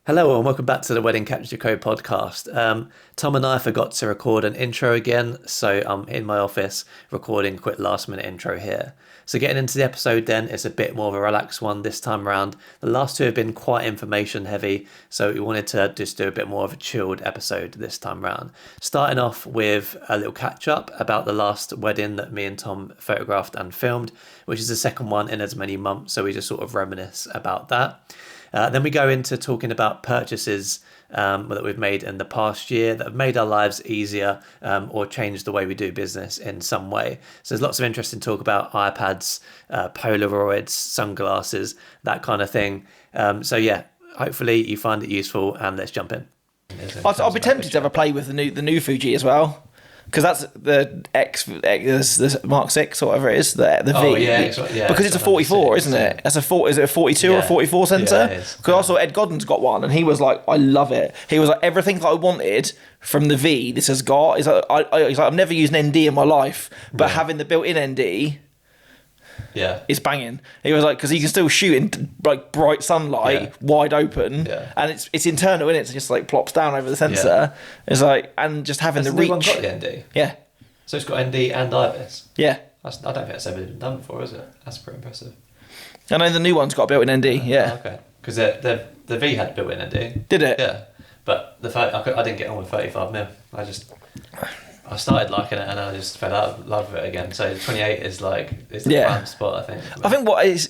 Hello and welcome back to the Wedding Capture Code podcast. Tom and I forgot to record an intro again, so I'm in my office recording a quick last minute intro here. So getting into the episode then, it's a bit more of a relaxed one this time around. The last two have been quite information heavy, so we wanted to just do a bit more of a chilled episode this time around. Starting off with a little catch up about the last wedding that me and Tom photographed and filmed, which is the second one in as many months, so we just sort of reminisce about that. Then we go into talking about purchases that we've made in the past year that have made our lives easier or changed the way we do business in some way. So there's lots of interesting talk about iPads, Polaroids, sunglasses, that kind of thing. So yeah, hopefully you find it useful and let's jump in. I'll be tempted to have a play with the new Fuji as well. Because that's the the Mark 6 or whatever it is, the V. Oh, yeah, because it's a 44, isn't it? That's is it a 42 or a 44 sensor? Because also Ed Godden's got one, and he was like, I love it. He was like, everything that I wanted from the V, this has got. He's like, I've never used an ND in my life, but having the built-in ND. Yeah, it's banging. He was like, because you can still shoot in like bright sunlight, wide open, and it's internal, isn't it? So it just like plops down over the sensor. Yeah. It's like, and just having the reach. One got the ND. Yeah. So it's got ND and IBIS. Yeah. I don't think that's ever been done before, is it? That's pretty impressive. I know the new one's got a built-in ND. Yeah. Okay. Because the V had built-in ND. Did it? Yeah. But I didn't get on with 35mm. I started liking it and I just fell out of love with it again. So 28 is the prime spot, I think. I think what is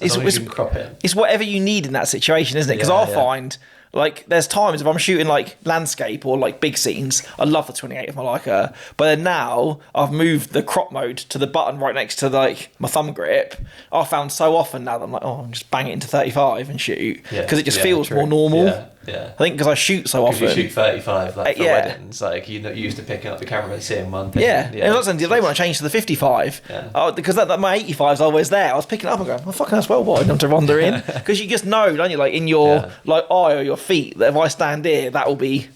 crop it. It's whatever you need in that situation, isn't it? Because I'll find like there's times if I'm shooting like landscape or like big scenes, I love the 28 of my Leica. But then now I've moved the crop mode to the button right next to like my thumb grip. I found so often now that I'm like, I'm just bang it into 35 and shoot because it just feels more normal. Yeah. I think because I shoot so often. You shoot 35 for weddings, like you're used to picking up the camera and seeing one thing. Yeah. It was like the other day when I changed to the 55, because that my 85's always there. I was picking it up and going, fucking that's well wide enough to wander in. Because you just know, don't you, like in your like eye or your feet, that if I stand here, that will be.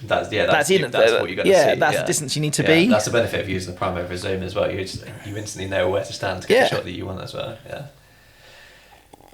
That's what you're going to see. That's the distance you need to be. That's the benefit of using the prime over zoom as well. You instantly know where to stand to get the shot that you want as well. Yeah.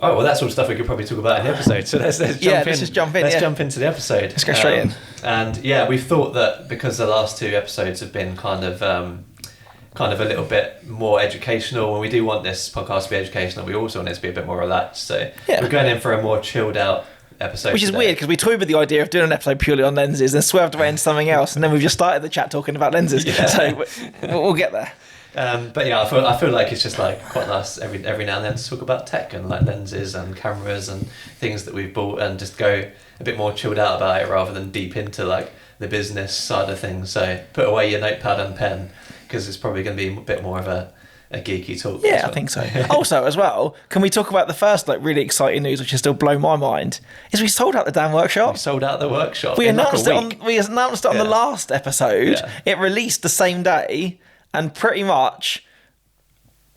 Oh, well, that's all stuff we could probably talk about in the episode. So let's just jump in. Let's jump into the episode. Let's go straight in. And yeah, we've thought that because the last two episodes have been kind of a little bit more educational, and we do want this podcast to be educational, we also want it to be a bit more relaxed. So we're going in for a more chilled out episode. Which is weird because we toyed with the idea of doing an episode purely on lenses and swerved away into something else, and then we've just started the chat talking about lenses. So we'll get there. But yeah, I feel like it's just like quite nice every now and then to talk about tech and like lenses and cameras and things that we've bought and just go a bit more chilled out about it rather than deep into like the business side of things. So put away your notepad and pen because it's probably going to be a bit more of a geeky talk. Yeah, I think so. Also, as well, can we talk about the first like really exciting news, which is still blown my mind? Is we sold out the damn workshop. We sold out the workshop. We announced it on the last episode. Yeah. It released the same day. And pretty much,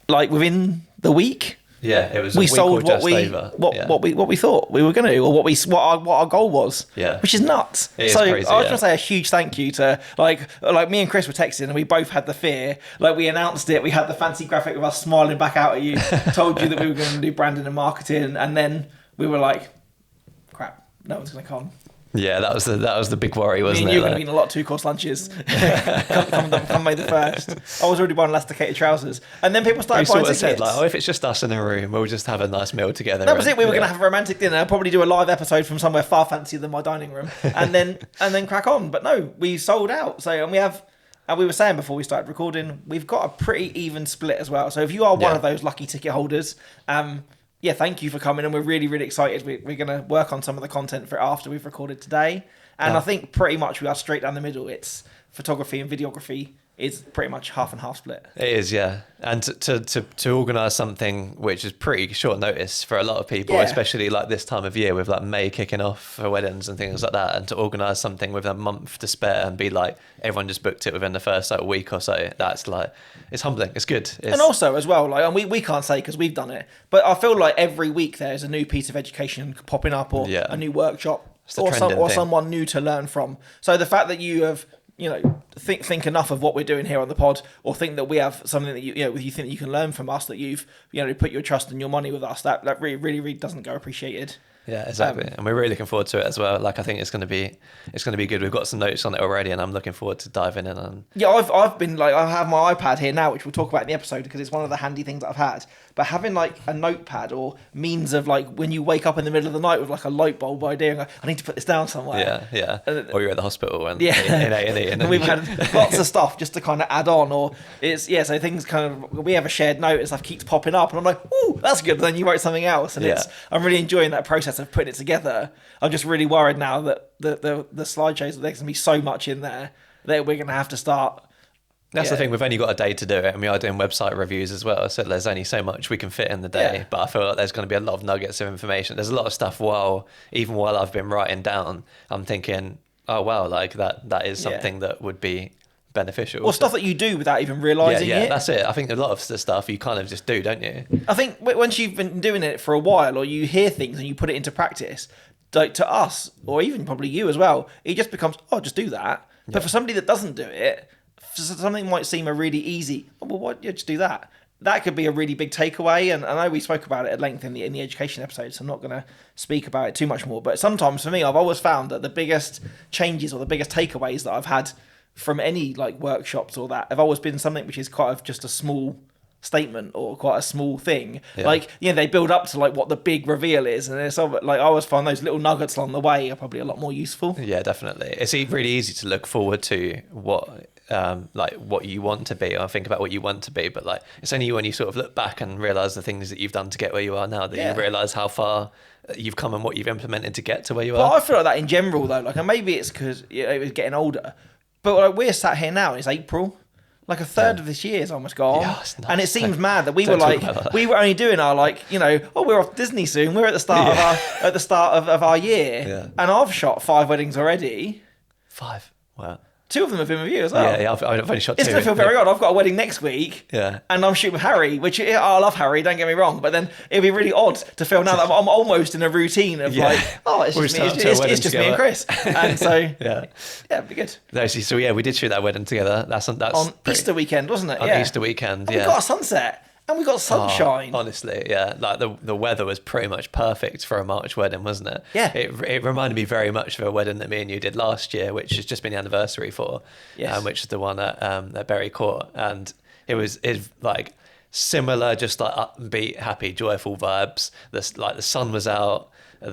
like within the week, it was. We sold what we thought we were going to, or what our goal was. Yeah, which is nuts. It is crazy, I was going to say a huge thank you to like me and Chris were texting, and we both had the fear. Like we announced it, we had the fancy graphic of us smiling back out at you, told you that we were going to do branding and marketing, and then we were like, "Crap, no one's going to come." Yeah, that was the big worry, wasn't it? You're going to be in a lot of 2-course lunches. come May the 1st. I was already buying elasticated trousers. And then people started buying tickets. Said, like, if it's just us in a room, we'll just have a nice meal together. That was it. We were going to have a romantic dinner, probably do a live episode from somewhere far fancier than my dining room, and then crack on. But no, we sold out. So, and we were saying before we started recording, we've got a pretty even split as well. So if you are one of those lucky ticket holders, thank you for coming, and we're really, really excited. We're going to work on some of the content for it after we've recorded today. And I think pretty much we are straight down the middle. It's photography and videography is pretty much half and half split. It is, yeah. And to organise something which is pretty short notice for a lot of people, especially like this time of year with like May kicking off for weddings and things like that, and to organise something with a month to spare and be like, everyone just booked it within the first like week or so, that's like, it's humbling, it's good. And also as well, like, and we can't say because we've done it, but I feel like every week there's a new piece of education popping up or a new workshop or someone new to learn from. So the fact that you have think enough of what we're doing here on the pod, or think that we have something that you think that you can learn from us, that you've put your trust and your money with us, that really, really doesn't go appreciated. Yeah, exactly. And we're really looking forward to it as well. Like, I think it's going to be good. We've got some notes on it already, and I'm looking forward to diving in on. Yeah, I've been like, I have my iPad here now, which we'll talk about in the episode because it's one of the handy things that I've had. But having like a notepad or means of like when you wake up in the middle of the night with like a light bulb idea, and go, I need to put this down somewhere. Yeah. Or you're at the hospital and yeah, in A&E, and we've had lots of stuff just to kind of add on, or so things kind of, we have a shared note and stuff keeps popping up, and I'm like, ooh, that's good. But then you wrote something else, and I'm really enjoying that process of putting it together. I'm just really worried now that the slideshows, there's gonna be so much in there that we're gonna have to start. That's the thing, we've only got a day to do it, and we are doing website reviews as well, so there's only so much we can fit in the day, but I feel like there's going to be a lot of nuggets of information. There's a lot of stuff even while I've been writing down, I'm thinking, oh wow, like that is something that would be beneficial. Or stuff that you do without even realising it. Yeah, that's it. I think a lot of the stuff you kind of just do, don't you? I think once you've been doing it for a while, or you hear things and you put it into practice, like to us, or even probably you as well, it just becomes, oh, just do that. But for somebody that doesn't do it, something might seem a really easy, oh, well, why don't you just do that? That could be a really big takeaway, and I know we spoke about it at length in the education episode, so I'm not going to speak about it too much more. But sometimes for me, I've always found that the biggest changes or the biggest takeaways that I've had from any like workshops or that have always been something which is quite of just a small statement or quite a small thing. Like, they build up to like what the big reveal is, and it's like I always find those little nuggets along the way are probably a lot more useful. Yeah, definitely. It's really easy to look forward to what you want to be, or think about what you want to be, but like it's only when you sort of look back and realize the things that you've done to get where you are now that you realize how far you've come and what you've implemented to get to where you are. But I feel like that in general though, like, and maybe it's because it was getting older, but like we're sat here now and it's April. Like a third of this year is almost gone, and it seems mad that we were only doing our we're off Disney soon. We're at the start of our year, and I've shot 5 weddings already. 5, wow. 2 of them have been with you as well. Yeah, I've only shot 2. It's going to feel very odd. I've got a wedding next week, and I'm shooting with Harry, which I love Harry, don't get me wrong, but then it'd be really odd to feel now that I'm almost in a routine of it's just me and Chris. And so, it'd be good. So we did shoot that wedding together. That's on Easter weekend, wasn't it? On Easter weekend, and we got a sunset. And we got sunshine. Honestly, like the weather was pretty much perfect for a March wedding, wasn't it? Yeah. It reminded me very much of a wedding that me and you did last year, which has just been the anniversary for, which is the one at Berry Court, and it's like similar, just like upbeat, happy, joyful vibes. The sun was out. I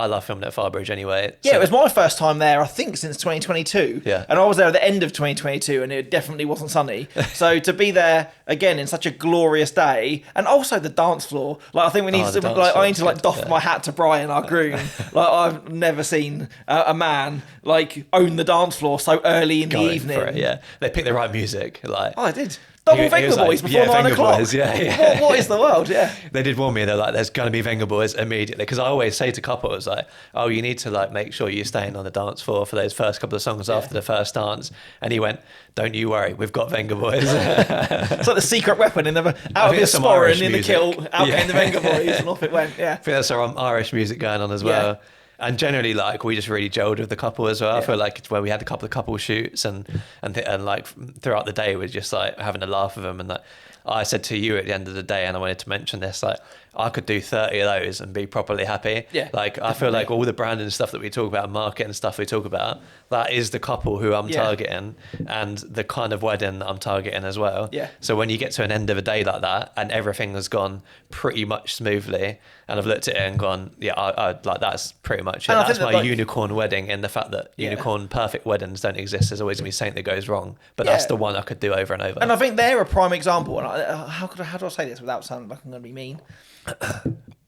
love filming at Farbridge anyway. Yeah, it was my first time there, I think, since 2022. Yeah. And I was there at the end of 2022, and it definitely wasn't sunny. So to be there again in such a glorious day, and also the dance floor. Like, I think we need to doff my hat to Brian, our groom. Like, I've never seen a man like own the dance floor so early in the evening. For it, they picked the right music. Like, I did. Double Venga Boys before 9 o'clock. Boys, What is the world? Yeah. They did warn me, they're like, there's going to be Venga Boys immediately. Because I always say to couples, like, oh, you need to like make sure you're staying on the dance floor for those first couple of songs after the first dance. And he went, don't you worry, we've got Venga Boys. It's like the secret weapon out of the sporran in the kilt, out came the Venga Boys, and off it went. Yeah. I think there's some Irish music going on as well. And generally, like, we just really gelled with the couple as well. I feel like it's where we had a couple of couple shoots and like throughout the day we're just like having a laugh with them. And like I said to you at the end of the day, and I wanted to mention this, like I could do 30 of those and be properly happy. Yeah, like I feel like all the branding stuff that we talk about, marketing stuff we talk about, that is the couple who I'm targeting, and the kind of wedding that I'm targeting as well. Yeah. So when you get to an end of a day like that and everything has gone pretty much smoothly, and I've looked at it and gone, I like that's pretty much it. That's my unicorn wedding, in the fact that unicorn perfect weddings don't exist. There's always going to be something that goes wrong, but that's the one I could do over and over. And I think they're a prime example. And how do I say this without sounding like I'm going to be mean?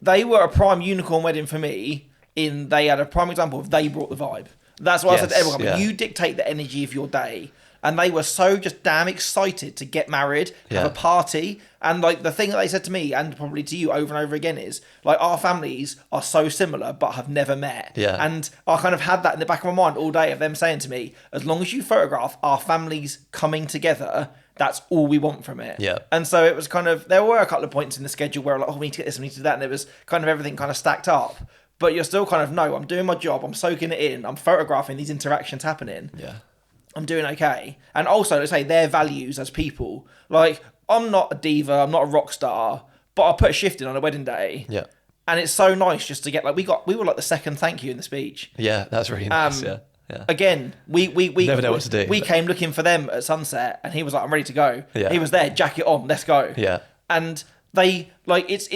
They were a prime unicorn wedding for me. They had a prime example of they brought the vibe. That's what I said to everyone. You dictate the energy of your day. And they were so just damn excited to get married, have a party. And like the thing that they said to me, and probably to you over and over again, is like, our families are so similar but have never met. Yeah. And I kind of had that in the back of my mind all day, of them saying to me, as long as you photograph our families coming together, that's all we want from it. Yeah. And so it was kind of, there were a couple of points in the schedule where like, oh, we need to get this, we need to do that. And it was kind of everything kind of stacked up. But you're still kind of, no, I'm doing my job, I'm soaking it in, I'm photographing these interactions happening. Yeah. I'm doing okay. And also, let's say their values as people. Like, I'm not a diva, I'm not a rock star, but I'll put a shift in on a wedding day. Yeah. And it's so nice just to get like we were like the second thank you in the speech. Yeah, that's really nice. Yeah. Yeah. Again, we never know what to do. We came looking for them at sunset, and he was like, "I'm ready to go." Yeah. He was there, jacket on, let's go. Yeah. And they like it's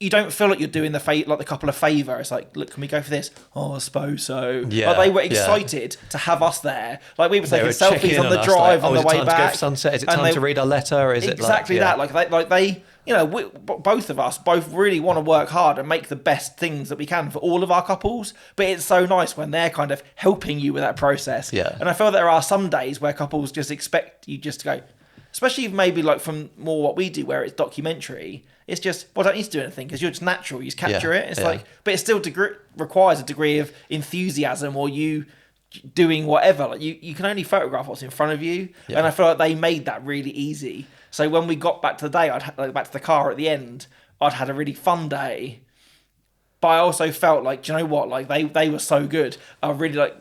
you don't feel like you're doing the couple a favour. It's like, look, can we go for this? Oh, I suppose so. Yeah. Like they were excited to have us there. Like we were taking selfies on the us, drive like, on the way is it time back. to go for sunset? Is it time to read our letter? Or is exactly it that? Like they you know, both of us both really want to work hard and make the best things that we can for all of our couples. But it's so nice when they're kind of helping you with that process. Yeah. And I feel there are some days where couples just expect you just to go, especially maybe like from more what we do where it's documentary. It's just, well, I don't need to do anything because you're just natural. You just capture it. It's like, but it still requires a degree of enthusiasm or you doing whatever. Like you can only photograph what's in front of you. Yeah. And I feel like they made that really easy. So when we got back to the day, back to the car at the end, I'd had a really fun day. But I also felt like, do you know what? Like they were so good. I really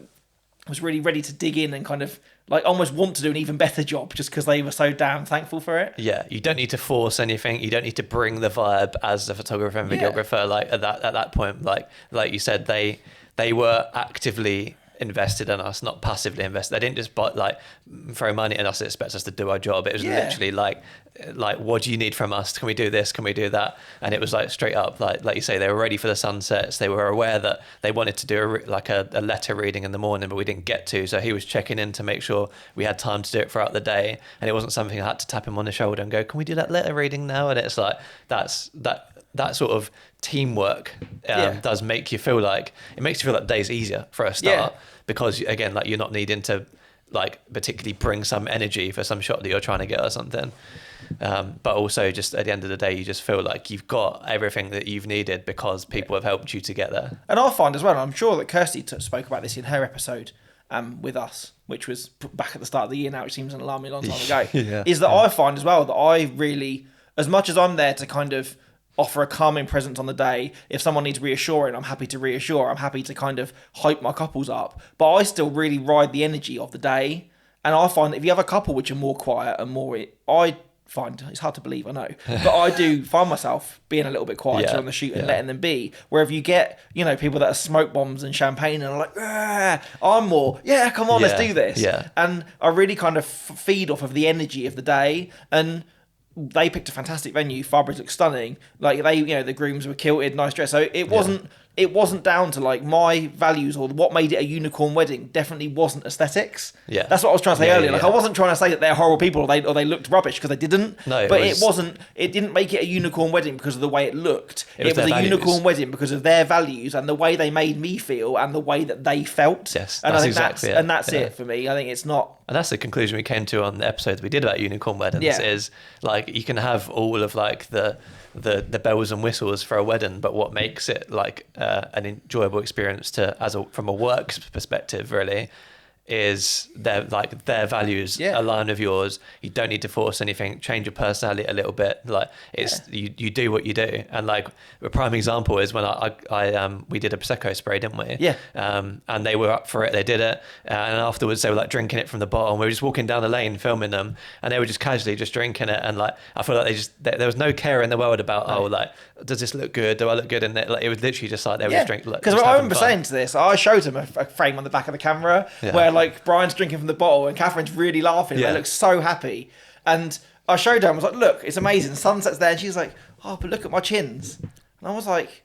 was really ready to dig in and kind of like almost want to do an even better job just because they were so damn thankful for it. Yeah, you don't need to force anything. You don't need to bring the vibe as the photographer and videographer. Yeah. Like at that point, like you said, they were actively invested in us, not passively invested. They didn't just throw money at us and expect us to do our job. It was literally like what do you need from us? Can we do this? Can we do that? And it was like straight up, like you say, they were ready for the sunsets. They were aware that they wanted to do a letter reading in the morning, but we didn't get to. So he was checking in to make sure we had time to do it throughout the day. And it wasn't something I had to tap him on the shoulder and go, can we do that letter reading now? And it's like, that sort of teamwork does make you feel like, it makes you feel like the day's easier for a start because again, like you're not needing to like particularly bring some energy for some shot that you're trying to get or something. But also just at the end of the day, you just feel like you've got everything that you've needed because people have helped you to get there. And I find as well, and I'm sure that Kirsty spoke about this in her episode with us, which was back at the start of the year now, which seems an alarmingly long time ago, is that I find as well that I really, as much as I'm there to kind of offer a calming presence on the day, if someone needs reassuring, I'm happy to reassure. I'm happy to kind of hype my couples up. But I still really ride the energy of the day. And I find that if you have a couple which are more quiet and more... I find, it's hard to believe, I know, but I do find myself being a little bit quieter on the shoot and letting them be. Where if you get, you know, people that are smoke bombs and champagne and are like, I'm more, come on, let's do this. Yeah. And I really kind of feed off of the energy of the day. And they picked a fantastic venue. Farbridge looked stunning. Like the grooms were kilted, nice dress. So it wasn't down to like my values or what made it a unicorn wedding. Definitely wasn't aesthetics. Yeah, that's what I was trying to say earlier. Like I wasn't trying to say that they're horrible people or they looked rubbish because they didn't. No, but it wasn't. It didn't make it a unicorn wedding because of the way it looked. It was a unicorn wedding because of their values and the way they made me feel and the way that they felt. Yes, and I think that's it for me. I think it's not. And that's the conclusion we came to on the episode we did about unicorn weddings. Is like you can have all of like the bells and whistles for a wedding, but what makes it like an enjoyable experience from a work perspective really is their values align with yours. You don't need to force anything, change your personality a little bit. Like it's you do what you do. And like a prime example is when we did a Prosecco spray, didn't we? Yeah. And they were up for it, they did it. And afterwards they were like drinking it from the bottle. We were just walking down the lane filming them and they were just casually just drinking it. And like I feel like there was no care in the world about does this look good? Do I look good? And it was literally just like they were just drinking. Because I remember saying to this, I showed him a frame on the back of the camera where like Brian's drinking from the bottle and Catherine's really laughing. They look so happy. And I showed her and was like, look, it's amazing. The sunset's there. And she's like, oh, but look at my chins. And I was like,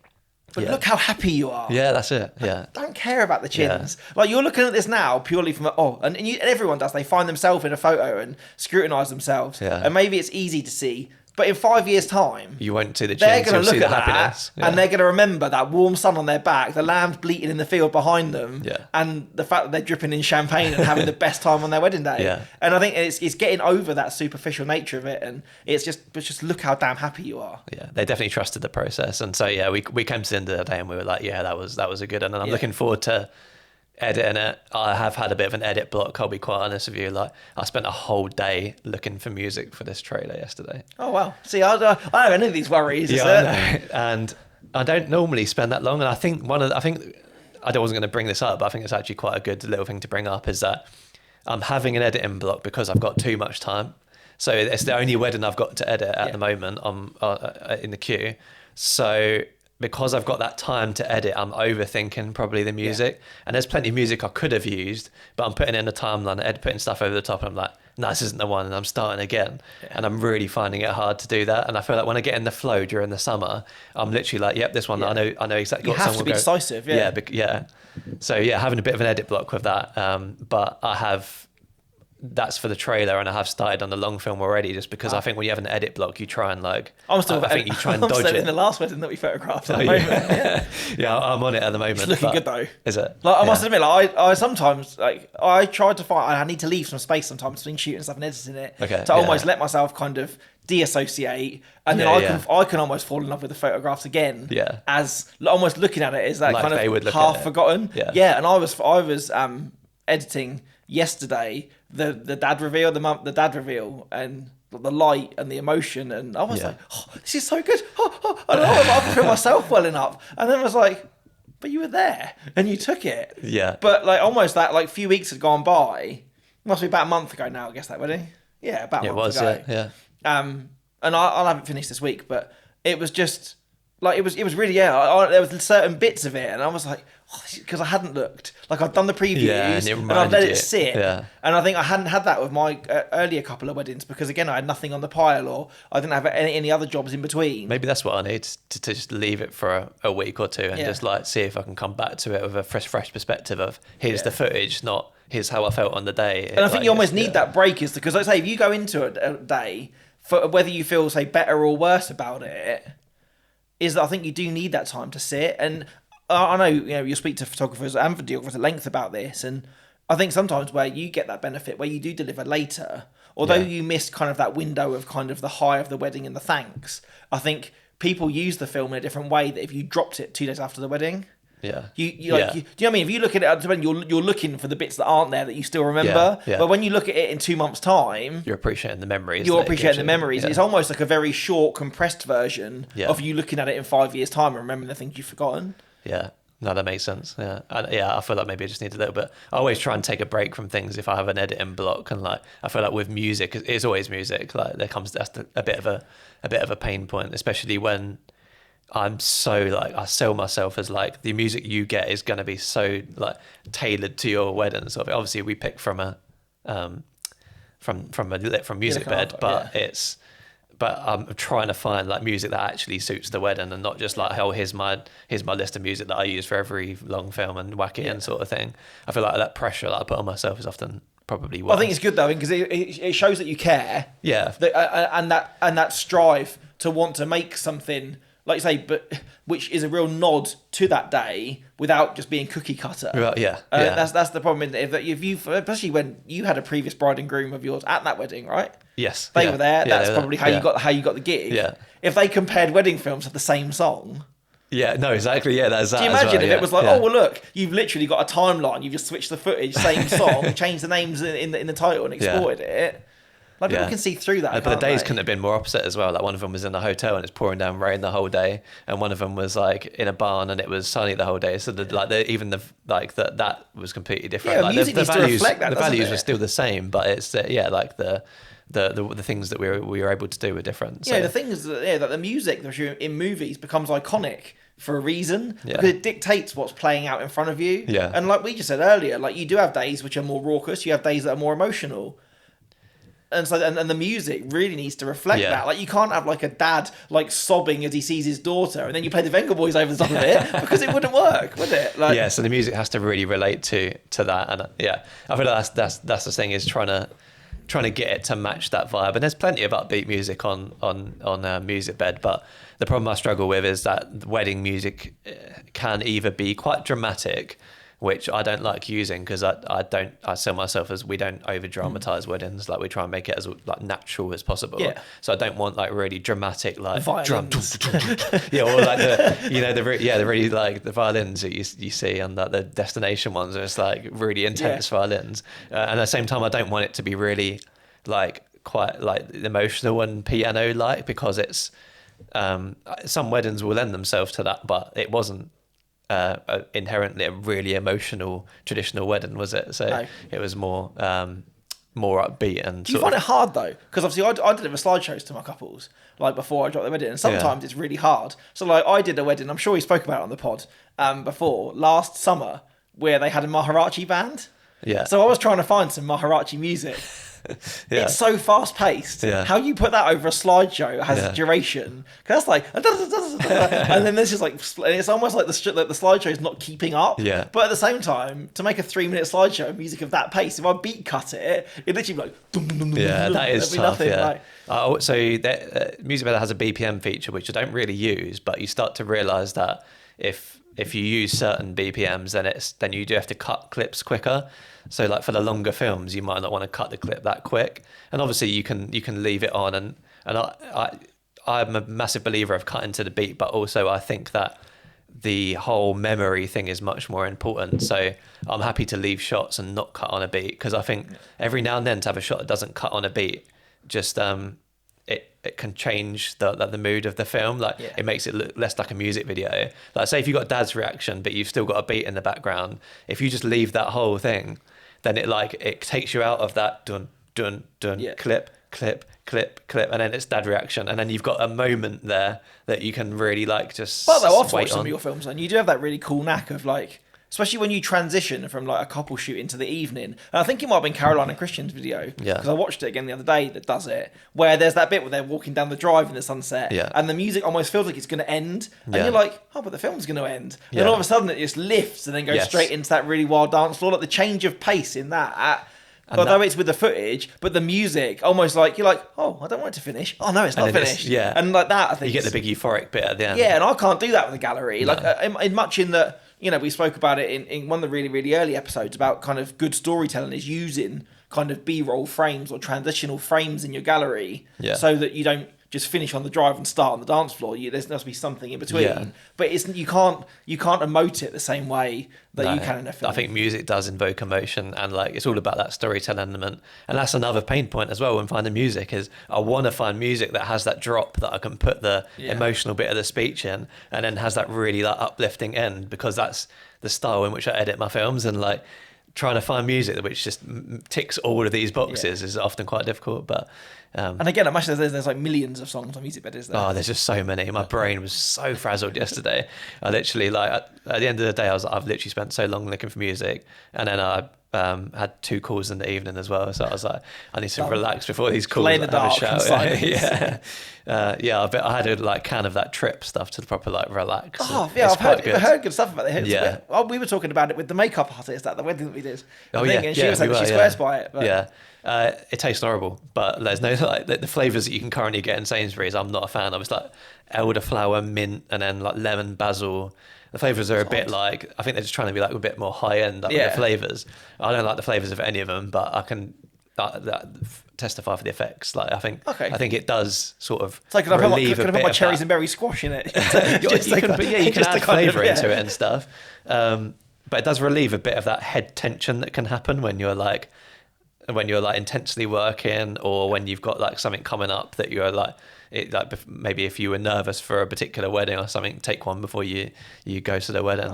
but look how happy you are. Yeah, that's it. Yeah. I don't care about the chins. Yeah. Like you're looking at this now purely from and everyone does. They find themselves in a photo and scrutinise themselves. Yeah. And maybe it's easy to see. But in 5 years' time, you won't see the they're chins, going to look at happiness. that and they're going to remember that warm sun on their back, the lambs bleating in the field behind them, and the fact that they're dripping in champagne and having the best time on their wedding day. Yeah. And I think it's getting over that superficial nature of it, and it's just look how damn happy you are. Yeah, they definitely trusted the process, and so we came to the end of the day and we were like, that was a good one, and I'm looking forward to editing it. I have had a bit of an edit block, I'll be quite honest with you. Like I spent a whole day looking for music for this trailer yesterday. Oh wow. See, I don't have any of these worries. I know. And I don't normally spend that long, and I think I wasn't going to bring this up, but I think it's actually quite a good little thing to bring up is that I'm having an editing block because I've got too much time. So it's the only wedding I've got to edit at the moment in the queue. So because I've got that time to edit, I'm overthinking probably the music. And there's plenty of music I could have used, but I'm putting in a timeline, putting stuff over the top, and I'm like, no, this isn't the one, and I'm starting again. And I'm really finding it hard to do that. And I feel like when I get in the flow during the summer, I'm literally like, yep, this one, I know exactly You what have song to will be go. decisive, Yeah. So yeah, having a bit of an edit block with that. But that's for the trailer, and I have started on the long film already, just because I think when you have an edit block, you try and like, I think you try and dodge it. In the last wedding that we photographed at the moment. Yeah, I'm on it at the moment. It's looking good though. Is it? Like, I must admit, like, I sometimes, like, I try to find, I need to leave some space sometimes between shooting stuff and editing it to almost let myself kind of de-associate, and then I can almost fall in love with the photographs again. Yeah. As almost looking at it as that like kind of half forgotten. Yeah. And I was editing yesterday the dad reveal, the dad reveal, and the light and the emotion, and I was like, oh, this is so good. I don't know if I can feel myself welling up, and then I was like, but you were there and you took it. Yeah. But like almost that like few weeks had gone by. Must be about a month ago now, I guess, that wedding. Yeah, about a month ago. Yeah. And I'll have it finished this week, but it was just like it was really there was certain bits of it, and I was like, because I hadn't looked, like I'd done the previews and I've let it sit, and I think I hadn't had that with my earlier couple of weddings, because again I had nothing on the pile, or I didn't have any other jobs in between. Maybe that's what I need to just leave it for a week or two and just like see if I can come back to it with a fresh perspective of here's the footage, not here's how I felt on the day. And I think you almost need that break, is because, like I say, if you go into a day, for whether you feel, say, better or worse about it, is that I think you do need that time to sit. And I know, you speak to photographers and videographers at length about this, and I think sometimes where you get that benefit, where you do deliver later, although you miss kind of that window of kind of the high of the wedding and the thanks, I think people use the film in a different way, that if you dropped it 2 days after the wedding, do you know what I mean? If you look at it, you're looking for the bits that aren't there that you still remember. But when you look at it in 2 months' time, you're appreciating the memories. It's almost like a very short, compressed version of you looking at it in 5 years' time and remembering the things you've forgotten. Yeah. No, that makes sense. Yeah. I feel like maybe I just need a little bit. I always try and take a break from things if I have an editing block, and like I feel like with music, it's always music. Like that's a bit of a pain point, especially when I'm so like, I sell myself as like the music you get is going to be so like tailored to your wedding. So obviously we pick from Music Bed, but I'm trying to find like music that actually suits the wedding, and not just like, oh, here's my list of music that I use for every long film and whack it in sort of thing. I feel like that pressure that I put on myself is often probably worse. Well, I think it's good though, because it shows that you care. Yeah. And that strive to want to make something, like you say, but which is a real nod to that day without just being cookie cutter. Well, That's the problem, isn't it? If you, especially when you had a previous bride and groom of yours at that wedding, right? Yes. They were there. That's probably how you got the gig. Yeah. If they compared wedding films to the same song. Yeah, no, exactly. Yeah, that's that. Do you imagine if it was like, oh, well, look, you've literally got a timeline. You've just switched the footage, same song, changed the names in the title and exported it. Like, people can see through that. But the days couldn't have been more opposite as well. Like, one of them was in a hotel and it's pouring down rain the whole day, and one of them was like in a barn and it was sunny the whole day. So that was completely different. Yeah, like music needs to reflect that. The values were still the same, but it's like the things that we were able to do were different. So. Yeah, the things that the music that in movies becomes iconic for a reason, because it dictates what's playing out in front of you. Yeah. And like we just said earlier, like, you do have days which are more raucous, you have days that are more emotional. And so, and the music really needs to reflect that. Like, you can't have like a dad like sobbing as he sees his daughter, and then you play the Venga Boys over the top of it, because it wouldn't work, would it? Like, so the music has to really relate to that, and I feel like that's the thing, is trying to get it to match that vibe. And there's plenty of upbeat music on Music Bed, but the problem I struggle with is that wedding music can either be quite dramatic, which I don't like using, because I sell myself as, we don't over dramatize weddings. Like, we try and make it as like natural as possible. Yeah. So I don't want like really dramatic like drum, or like the really like the violins that you see on like the destination ones, and it's like really intense violins. And at the same time, I don't want it to be really like quite like emotional and piano like, because it's some weddings will lend themselves to that, but it wasn't inherently a really emotional traditional wedding, was it? So it was more more upbeat and. Do you find it hard though? Because obviously I deliver slideshows to my couples like before I drop their wedding, and sometimes it's really hard. So like I did a wedding. I'm sure we spoke about it on the pod before last summer where they had a Maharaji band. Yeah. So I was trying to find some Maharaji music. Yeah. It's so fast paced. Yeah. How you put that over a slideshow has a duration. Because that's like, and then there's just like, and it's almost like the slideshow is not keeping up. Yeah. But at the same time, to make a 3-minute slideshow of music of that pace, if I beat cut it, it'd literally be like, dum, dum, dum, yeah, dum, that is there'd be tough. nothing, Yeah. like, So Music Meta has a BPM feature which I don't really use, but you start to realise that if you use certain BPMs, then you do have to cut clips quicker. So like for the longer films, you might not want to cut the clip that quick. And obviously you can leave it on. And I'm a massive believer of cutting to the beat, but also I think that the whole memory thing is much more important. So I'm happy to leave shots and not cut on a beat, because I think every now and then to have a shot that doesn't cut on a beat, just it can change the mood of the film. Like it makes it look less like a music video. Like say if you got Dad's reaction but you've still got a beat in the background, if you just leave that whole thing, then it takes you out of that dun dun dun clip, and then it's Dad reaction, and then you've got a moment there that you can really like just. But though I've wait watched some on. of your films, and you do have that really cool knack of like, especially when you transition from like a couple shoot into the evening. And I think it might have been Caroline and Christian's video, because I watched it again the other day, that does it, where there's that bit where they're walking down the drive in the sunset, and the music almost feels like it's going to end, and you're like, oh, but the film's going to end. And then all of a sudden it just lifts and then goes straight into that really wild dance floor, like the change of pace in that. Although it's with the footage, but the music almost like you're like, oh, I don't want it to finish. Oh no, it's not finished. And like that, I think you get the big euphoric bit at the end. Yeah, and I can't do that with a gallery. No. Like in much in that, you know, we spoke about it in one of the really, really early episodes about kind of good storytelling is using kind of B-roll frames or transitional frames in your gallery, so that you don't just finish on the drive and start on the dance floor. There must be something in between, but you can't emote it the same way that you can in a film. I think music does invoke emotion, and like it's all about that storytelling element, and that's another pain point as well when finding music is I want to find music that has that drop that I can put the emotional bit of the speech in, and then has that really like uplifting end, because that's the style in which I edit my films, and like trying to find music which just ticks all of these boxes is often quite difficult. But and again, I imagine there's like millions of songs on Music Bed, is there? Oh, there's just so many. My brain was so frazzled yesterday. I literally at the end of the day, I've literally spent so long looking for music, and then I had 2 calls in the evening as well. So I was like, I need to relax before these calls. Play in the dark and silence. I had a can of that Trip stuff to proper relax. Oh yeah, I've heard good stuff about it. Yeah, we were talking about it with the makeup artist at the wedding that we did. And she was like, she swears by it. But. Yeah. It tastes horrible, but there's no like the flavors that you can currently get in Sainsbury's. I'm not a fan of. It's like elderflower, mint, and then like lemon, basil. The flavors are a bit like, I think they're just trying to be like a bit more high end with the flavors. I don't like the flavors of any of them, but I can testify for the effects. Like I think it does sort of relieve a bit. Could I put my cherries and berry squash in it? You can add flavour into it and stuff. But it does relieve a bit of that head tension that can happen when you're like intensely working, or when you've got like something coming up that you're like maybe if you were nervous for a particular wedding or something, take one before you go to the wedding.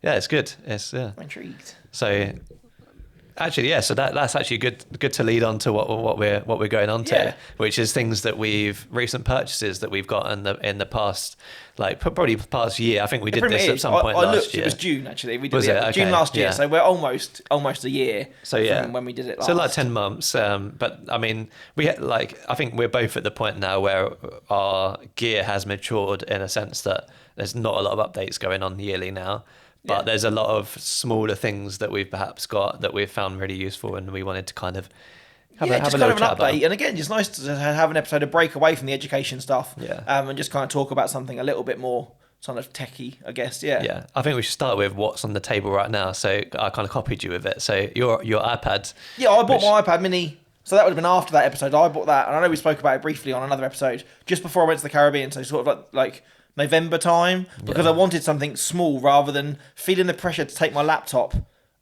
It's good. I'm intrigued. So actually, so that's actually good to lead on to what we're going on to, which is things that recent purchases that we've got in the past, like probably the past year. I think we did this at some point last year. It was June actually. We did it June last year, so we're almost a year. So from when we did it last. So like 10 months. But I mean, we had I think we're both at the point now where our gear has matured in a sense that there's not a lot of updates going on yearly now. But there's a lot of smaller things that we've perhaps got that we've found really useful, and we wanted to kind of have a little chat about. And again, just nice to have an episode to break away from the education stuff, and just kind of talk about something a little bit more sort of techy, I guess. Yeah. I think we should start with what's on the table right now. So I kind of copied you with it. So your iPad. Yeah, I bought my iPad Mini. So that would have been after that episode. I bought that, and I know we spoke about it briefly on another episode just before I went to the Caribbean. So sort of like November time, because I wanted something small rather than feeling the pressure to take my laptop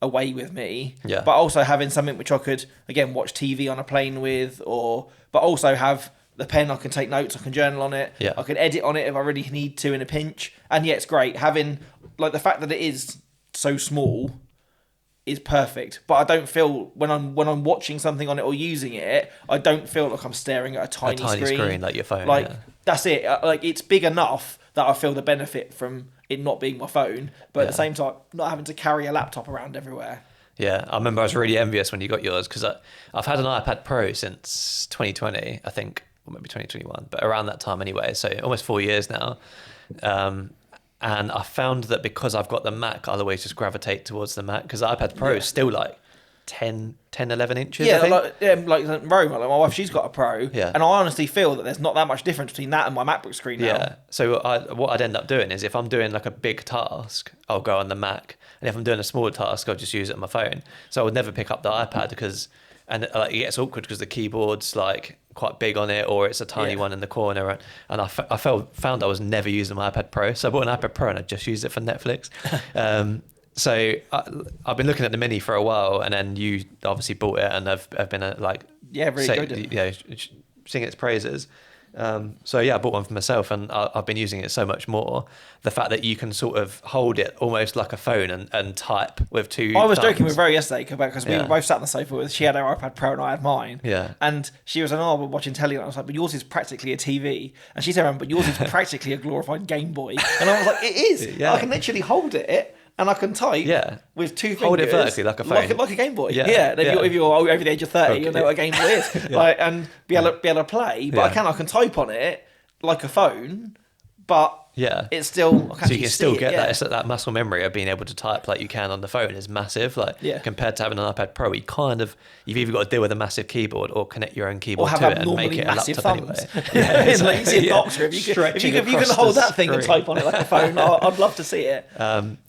away with me, but also having something which I could again watch TV on a plane with, but also have the pen. I can take notes, I can journal on it, I can edit on it if I really need to in a pinch. And it's great having like the fact that it is so small is perfect. But I don't feel when I'm watching something on it or using it, I don't feel like I'm staring at a tiny screen like your phone. Like that's it. Like it's big enough that I feel the benefit from it not being my phone, but at the same time not having to carry a laptop around everywhere. Yeah, I remember I was really envious when you got yours because I've had an iPad Pro since 2020, I think, or maybe 2021, but around that time anyway. So almost 4 years now. And I found that because I've got the Mac, I'll always just gravitate towards the Mac because the iPad Pro is still like 10, 11 inches. Yeah, I think. like Roma, like my wife, she's got a Pro, Yeah. and I honestly feel that there's not that much difference between that and my MacBook screen now. Yeah. So what I'd end up doing is if I'm doing like a big task, I'll go on the Mac, and if I'm doing a smaller task, I'll just use it on my phone. So I would never pick up the iPad because, and it gets awkward because the keyboard's like quite big on it, or it's a tiny one in the corner, and I found I was never using my iPad Pro, so I bought an iPad Pro and I just used it for Netflix. So I've been looking at the Mini for a while, and then you obviously bought it, and I've been Really good. sing its praises. So yeah, I bought one for myself, and I've been using it so much more. The fact that you can sort of hold it almost like a phone and type with two. I was thumbs. joking with Ro yesterday because we were both sat on the sofa with. She had her iPad Pro and I had mine. Yeah. And she was like, "Oh, we're watching telly." And I was like, "But yours is practically a TV." And she said, "But yours is practically a glorified Game Boy." And I was like, "It is. Yeah. I can literally hold it." And I can type with two fingers. Hold it vertically like a phone. Like a Game Boy. Yeah. And if you're over the age of 30, you'll know what a Game Boy is. And be able to play. But I can type on it like a phone, but it's still... So you can still get that. It's that muscle memory of being able to type like you can on the phone is massive. Like compared to having an iPad Pro, you've either got to deal with a massive keyboard or connect your own keyboard to it and make it a laptop thumbs. anyway. It's like you see a doctor. If you can hold that thing and type on it like a phone, I'd love to see it.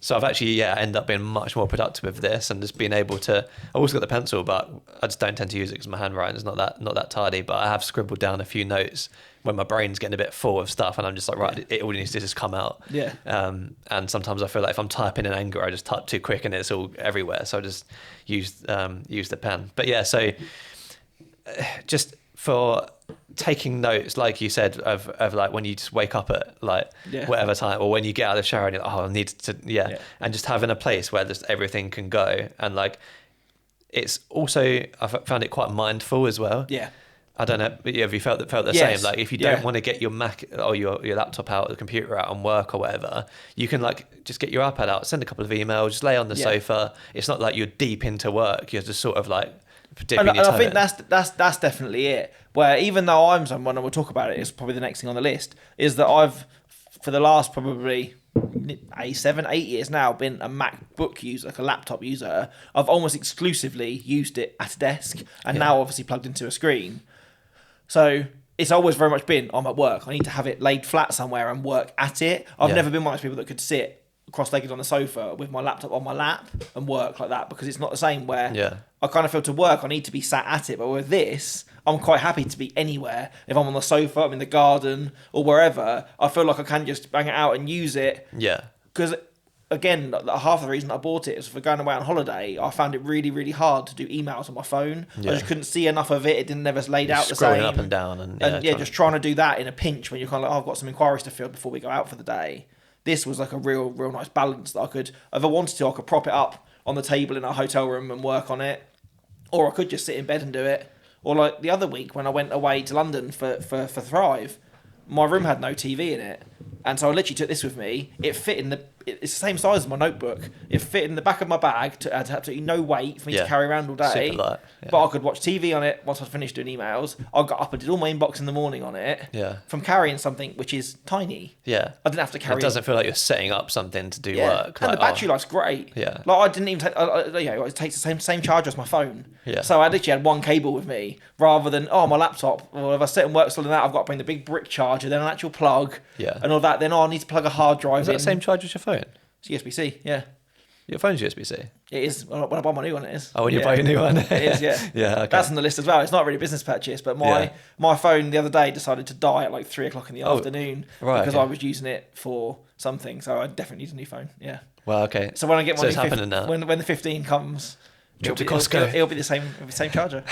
So I've actually ended up being much more productive with this and just being able to. I've also got the pencil, but I just don't tend to use it because my handwriting is not that tidy. But I have scribbled down a few notes when my brain's getting a bit full of stuff, and I'm just like, right, it all needs to just come out. Yeah. And sometimes I feel like if I'm typing in anger, I just type too quick and it's all everywhere. So I just use the pen. But yeah, so just for taking notes, like you said, of like when you just wake up at like whatever time, or when you get out of the shower and you're like, oh, I need to, and just having a place where just everything can go. And like, it's also, I've found it quite mindful as well. Yeah. I don't know, but have you felt the same? Like if you don't want to get your Mac or your laptop out, or the computer out and work or whatever, you can like just get your iPad out, send a couple of emails, just lay on the sofa. It's not like you're deep into work. You're just sort of like dipping your toe And I think in. that's definitely it. Where even though I'm someone, and we'll talk about it, it's probably the next thing on the list, is that I've, for the last probably 7-8 years now, been a MacBook user, like a laptop user. I've almost exclusively used it at a desk, and now obviously plugged into a screen. So it's always very much been, I'm at work, I need to have it laid flat somewhere and work at it. I've never been one of those people that could sit cross-legged on the sofa with my laptop on my lap and work like that, because it's not the same where I kind of feel to work, I need to be sat at it. But with this, I'm quite happy to be anywhere. If I'm on the sofa, I'm in the garden or wherever, I feel like I can just bang it out and use it. Yeah. Because again, half the reason I bought it is for going away on holiday. I found it really, really hard to do emails on my phone. I just couldn't see enough of it. It didn't never laid out the same. Scrolling up and down and just trying to do that in a pinch when you're kind of like, oh, I've got some inquiries to fill before we go out for the day. This was like a real nice balance that I could, if I wanted to, I could prop it up on the table in our hotel room and work on it, or I could just sit in bed and do it. Or like the other week when I went away to London for Thrive, my room had no TV in it. And so I literally took this with me. It fit in it's the same size as my notebook. It fit in the back of my bag to had absolutely no weight for me to carry around all day. Super light. Yeah. But I could watch TV on it once I finished doing emails. I got up and did all my inbox in the morning on it. Yeah. From carrying something which is tiny. Yeah. I didn't have to carry it. Doesn't feel like you're setting up something to do work. And the battery life's great. Yeah. Like I didn't even take, it takes the same charger as my phone. Yeah. So I literally had one cable with me rather than, my laptop, or if I sit and work still in that, I've got to bring the big brick charger, then an actual plug. Yeah. And all that. Then, I need to plug a hard drive in. Is that the same charge as your phone? It's USB-C, yeah. Your phone's USB-C? It is. When I buy my new one, it is. Oh, when you buy a new one? It is, yeah. Yeah, okay. That's on the list as well. It's not really a business purchase, but my phone the other day decided to die at like 3 o'clock in the afternoon because I was using it for something. So I definitely need a new phone, yeah. Well, okay. So when I get my it's happening now. When the 15 comes... Trip to Costco. It'll be the same charger.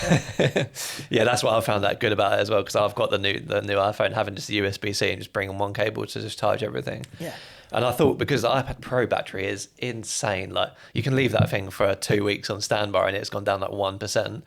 Yeah, that's what I found that good about it as well, because I've got the new iPhone, having just the USB-C and just bringing one cable to just charge everything. Yeah. And I thought, because the iPad Pro battery is insane, like you can leave that thing for 2 weeks on standby and it's gone down like 1%.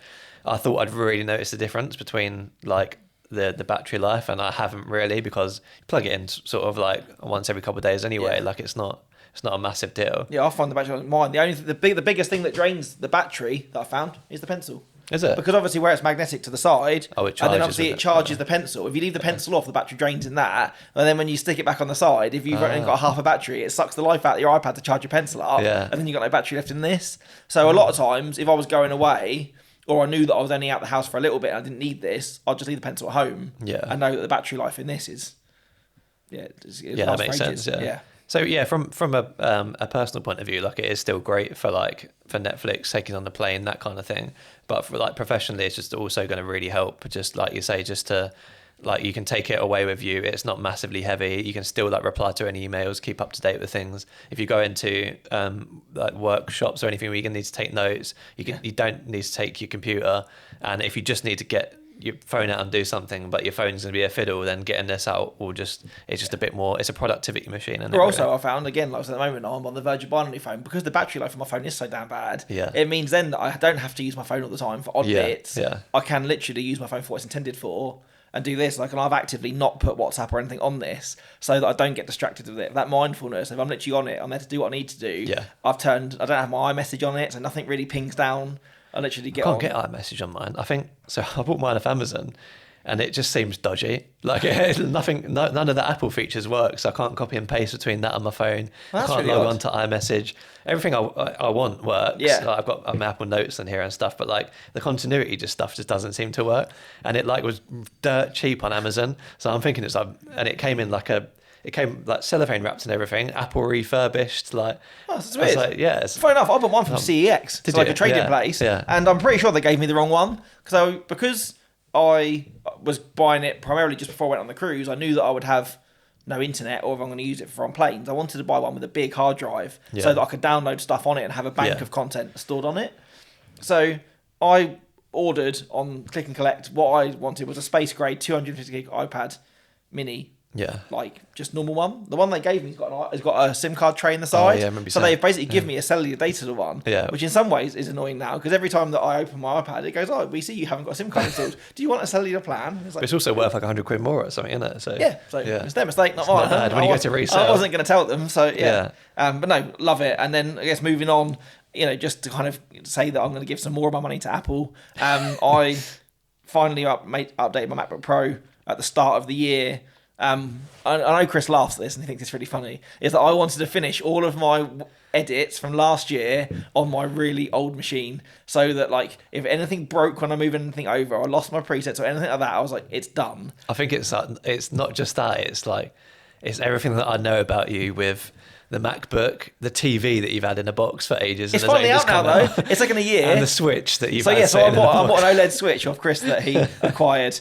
I thought I'd really notice the difference between like the battery life, and I haven't really, because you plug it in sort of like once every couple of days anyway. Yeah. Like it's not a massive deal. Yeah, I find the battery on mine. The biggest thing that drains the battery that I found is the pencil. Is it? Because obviously where it's magnetic to the side, Oh, it and then charges obviously with it it. charges the pencil. If you leave the pencil off, the battery drains in that, and then when you stick it back on the side, if you've only got half a battery, it sucks the life out of your iPad to charge your pencil up, Yeah. and then you've got no battery left in this. So a lot of times, if I was going away, or I knew that I was only out the house for a little bit and I didn't need this, I'd just leave the pencil at home. Yeah. And know that the battery life in this is, it Yeah, that lasts makes for ages. sense. Yeah. So yeah, from a personal point of view, like it is still great for Netflix, taking on the plane, that kind of thing. But for like professionally, it's just also going to really help. Just like you say, just to like you can take it away with you. It's not massively heavy. You can still like reply to any emails, keep up to date with things. If you go into like workshops or anything where you need to take notes, you don't need to take your computer. And if you just need to get your phone out and do something, but your phone's going to be a fiddle, then getting this out will it's just a bit more, it's a productivity machine. Or also, I found, again, like at the moment, I'm on the verge of buying a new phone, because the battery life of my phone is so damn bad. Yeah. It means then that I don't have to use my phone all the time for odd bits. Yeah. I can literally use my phone for what it's intended for and do this. Like, and I've actively not put WhatsApp or anything on this so that I don't get distracted with it. That mindfulness, if I'm literally on it, I'm there to do what I need to do. Yeah. I don't have my iMessage on it, so nothing really pings down. I literally get can't get iMessage on mine. I think so. I bought mine off Amazon, and it just seems dodgy. Like none of the Apple features work, so I can't copy and paste between that and my phone. I can't really log odd. on to iMessage. Everything I want works. Yeah. Like, I've got my Apple Notes in here and stuff, but like the continuity just doesn't seem to work. And it like was dirt cheap on Amazon, so I'm thinking it's like, and it came like cellophane wrapped and everything, Apple refurbished. Like, Oh, that's I was weird. like, yeah, it's, Fair enough. I bought one from CEX. did It's like you? a trading Yeah, place. yeah. And I'm pretty sure they gave me the wrong one. Because I was buying it primarily just before I went on the cruise, I knew that I would have no internet, or if I'm going to use it for on planes, I wanted to buy one with a big hard drive so that I could download stuff on it and have a bank of content stored on it. So I ordered on Click and Collect, what I wanted was a space grade 250 gig iPad mini. yeah. Like just normal one. The one they gave me has got a SIM card tray in the side. yeah, I remember you so saying. they've basically given me a cellular data one, Yeah. which in some ways is annoying now, because every time that I open my iPad, it goes, "Oh, we see you haven't got a SIM card installed. Do you want a cellular plan?" It's But like, it's also worth like £100 more or something, isn't it? So yeah, so it's their mistake, not mine. bad when you go to resale. I wasn't going to tell them, so yeah. But no, love it. And then I guess moving on, just to kind of say that I'm going to give some more of my money to Apple. I finally updated my MacBook Pro at the start of the year. I know Chris laughs at this and he thinks it's really funny, is that I wanted to finish all of my edits from last year on my really old machine, so that like if anything broke when I moved anything over, or I lost my presets or anything like that, I was like, it's done. I think it's not just that, it's everything that I know about you with the MacBook, the TV that you've had in a box for ages. It's and has finally only out just now come though. It's taken a year. And the Switch that you've So had yeah, so sitting in a I box. bought an OLED Switch off Chris that he acquired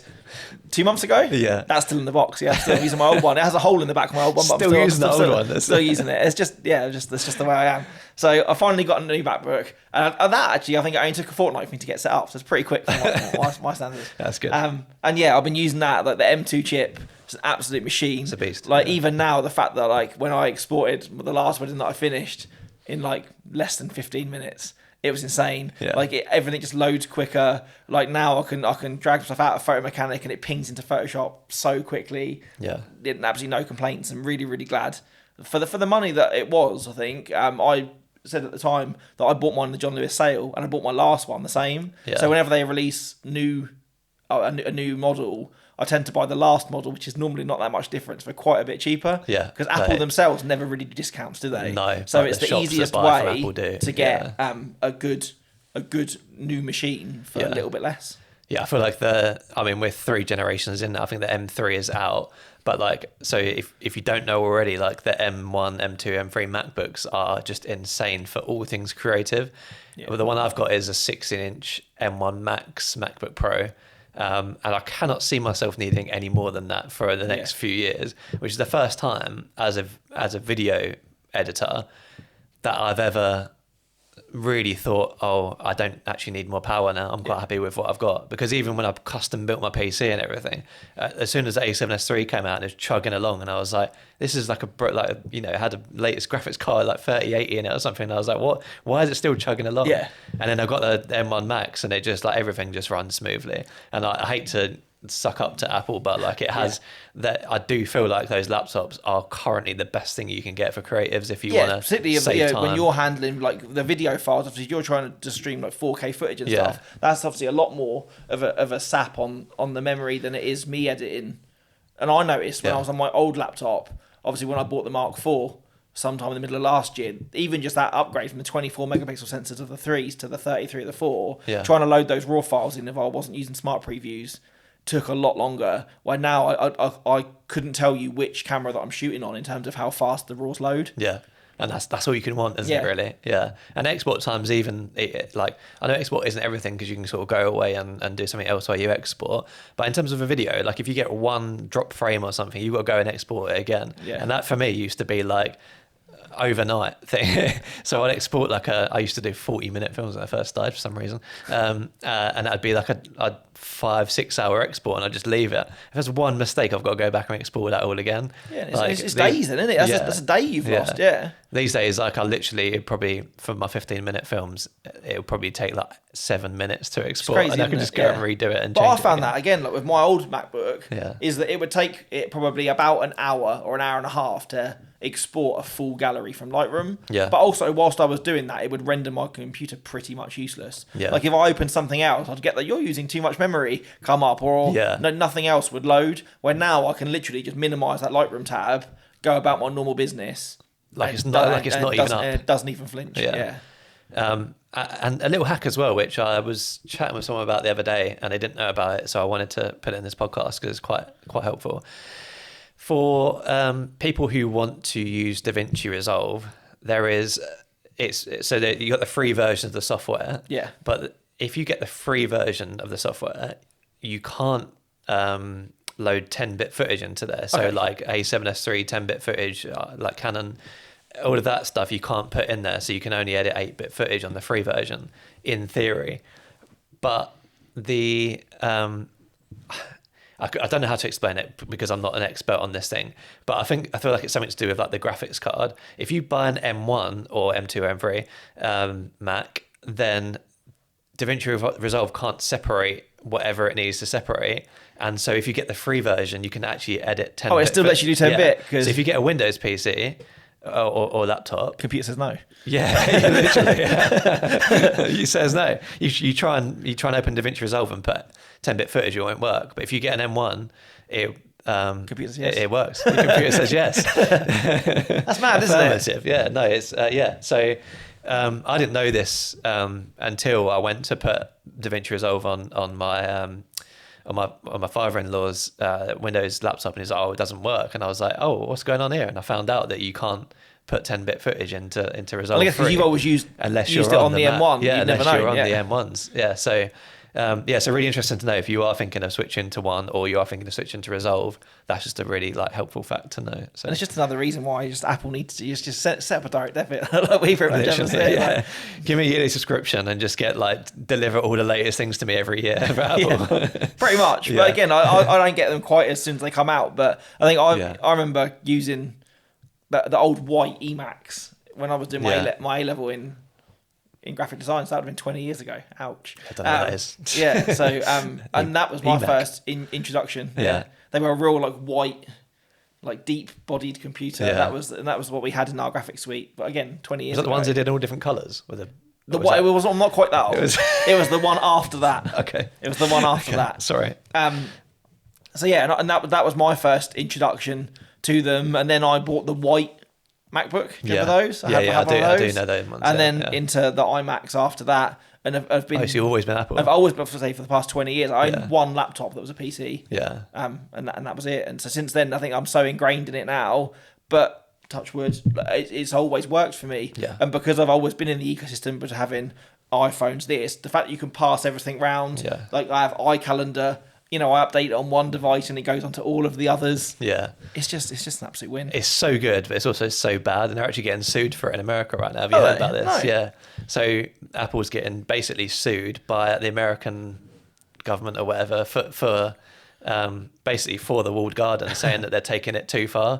2 months ago. Yeah. That's still in the box. Yeah, still using my old one. It has a hole in the back of my old one, but Still using the old one. Still using it. It's just that's just the way I am. So I finally got a new MacBook, and that actually I think it only took a fortnight for me to get set up. So it's pretty quick for my standards. That's good. And yeah, I've been using that, like the M2 chip. It's an absolute machine. It's a beast. Like even now, the fact that like when I exported the last wedding that I finished in like less than 15 minutes, it was insane. Yeah. Like everything just loads quicker. Like now I can drag stuff out of Photo Mechanic and it pings into Photoshop so quickly. Yeah. Didn't absolutely no complaints. I'm really, really glad for the money that it was. I think I said at the time that I bought mine in the John Lewis sale and I bought my last one the same. Yeah. So whenever they release a new model, I tend to buy the last model, which is normally not that much difference, for quite a bit cheaper. Yeah. Because Apple themselves never really do discounts, do they? No, So but it's the the shops easiest that buy from way Apple do. to get a good new machine for a little bit less. Yeah, I feel like we're 3 generations in now. I think the M3 is out. But like, so if you don't know already, like the M1, M2, M3 MacBooks are just insane for all things creative. Yeah. Well, the one I've got is a 16-inch M1 Max MacBook Pro. And I cannot see myself needing any more than that for the next few years, which is the first time as a video editor that I've ever really thought, oh, I don't actually need more power now. I'm quite happy with what I've got, because even when I've custom built my PC and everything, as soon as the A7S3 came out and it was chugging along, and I was like, this is like it had a latest graphics card like 3080 in it or something. And I was like, what? Why is it still chugging along? Yeah. And then I got the M1 Max, and it just like everything just runs smoothly. And I hate to suck up to Apple, but like it has that. I do feel like those laptops are currently the best thing you can get for creatives if you want to particularly save time. when you're handling like the video files. Obviously, you're trying to stream like 4K footage and stuff. That's obviously a lot more of a sap on the memory than it is me editing. And I noticed when I was on my old laptop, obviously when I bought the Mark IV sometime in the middle of last year, even just that upgrade from the 24 megapixel sensors of the 3s to the 33 of the 4, trying to load those raw files in if I wasn't using smart previews took a lot longer. Where now I couldn't tell you which camera that I'm shooting on in terms of how fast the raws load. Yeah. And that's all you can want, isn't it, really? Yeah. And export times, even, like, I know export isn't everything because you can sort of go away and do something else while you export. But in terms of a video, like if you get one drop frame or something, you've got to go and export it again. Yeah. And that for me used to be like overnight thing. So I'd export I used to do 40-minute films when I first started for some reason. And that'd be like a 5-6 hour export, and I'd just leave it. If there's one mistake, I've got to go back and export that all again. Yeah, it's days then, isn't it? That's a day you've lost, These days, like I literally probably, for my 15-minute films, it'll probably take like 7 minutes to export, crazy, and I can just go and redo it. But I found that again, like with my old MacBook, is that it would take it probably about an hour or an hour and a half to export a full gallery from Lightroom. Yeah. But also, whilst I was doing that, it would render my computer pretty much useless. Yeah. Like if I opened something else, I'd get that you're using too much memory come up, or nothing else would load. Where now I can literally just minimize that Lightroom tab, go about my normal business. Like it's not even up. And it doesn't even flinch. Yeah. And a little hack as well, which I was chatting with someone about the other day, and they didn't know about it, so I wanted to put it in this podcast because it's quite helpful. For people who want to use DaVinci Resolve, so that you got the free version of the software. Yeah. But if you get the free version of the software, you can't load 10-bit footage into there. So like A7S3 10-bit footage, like Canon, all of that stuff you can't put in there. So you can only edit 8-bit footage on the free version, in theory. But the I don't know how to explain it because I'm not an expert on this thing, but I feel like it's something to do with like the graphics card. If you buy an M1 or M2 or M3 Mac, then DaVinci Resolve can't separate whatever it needs to separate. And so if you get the free version, you can actually edit 10-bit. Oh, it still lets you do 10-bit? So if you get a Windows PC or laptop... Computer says no. Yeah, literally. It says no. You try and open DaVinci Resolve and put 10-bit footage, it won't work. But if you get an M1, computer says yes. It works. The computer says yes. That's mad, isn't it? Yeah, no, it's So I didn't know this until I went to put DaVinci Resolve on my father-in-law's Windows laptop, and he's like, "Oh, it doesn't work." And I was like, "Oh, what's going on here?" And I found out that you can't put 10-bit footage into Resolve. I guess because you've always used it on the M1. Yeah, unless you're on the M1s. Yeah, so. So really interesting to know if you are thinking of switching to one or you are thinking of switching to Resolve. That's just a really helpful fact to know. So and it's just another reason why Apple needs to just set up a direct debit. Like we pretty much ever say. Give me a yearly subscription and just get deliver all the latest things to me every year for Apple. Pretty much. But again, I don't get them quite as soon as they come out. But I think I remember using the old white Emacs when I was doing my A-level in graphic design. So that would have been 20 years ago. Ouch. I don't know what that is. Yeah. So and that was my first introduction. Yeah. They were a real white, deep bodied computer. Yeah. That was what we had in our graphic suite. But again, 20 years ago. Was that the ones that did all different colours with a it was I'm not quite that old. It was the one after that. Okay. It was the one after that. Sorry. So yeah, and that was my first introduction to them, and then I bought the white MacBook. Do you remember those? I do know those ones. And then into the iMacs after that, and I've been. So you've always been Apple. I've always been, for the past 20 years. I owned one laptop that was a PC. Yeah. And that was it. And so since then, I think I'm so ingrained in it now. But touch wood, it's always worked for me. Yeah. And because I've always been in the ecosystem, but having iPhones, the fact that you can pass everything round. Yeah. Like I have iCalendar I update it on one device and it goes onto all of the others. Yeah. It's just an absolute win. It's so good, but it's also so bad, and they're actually getting sued for it in America right now. Have you heard about this? No. Yeah. So Apple's getting basically sued by the American government or whatever for basically for the walled garden, saying that they're taking it too far.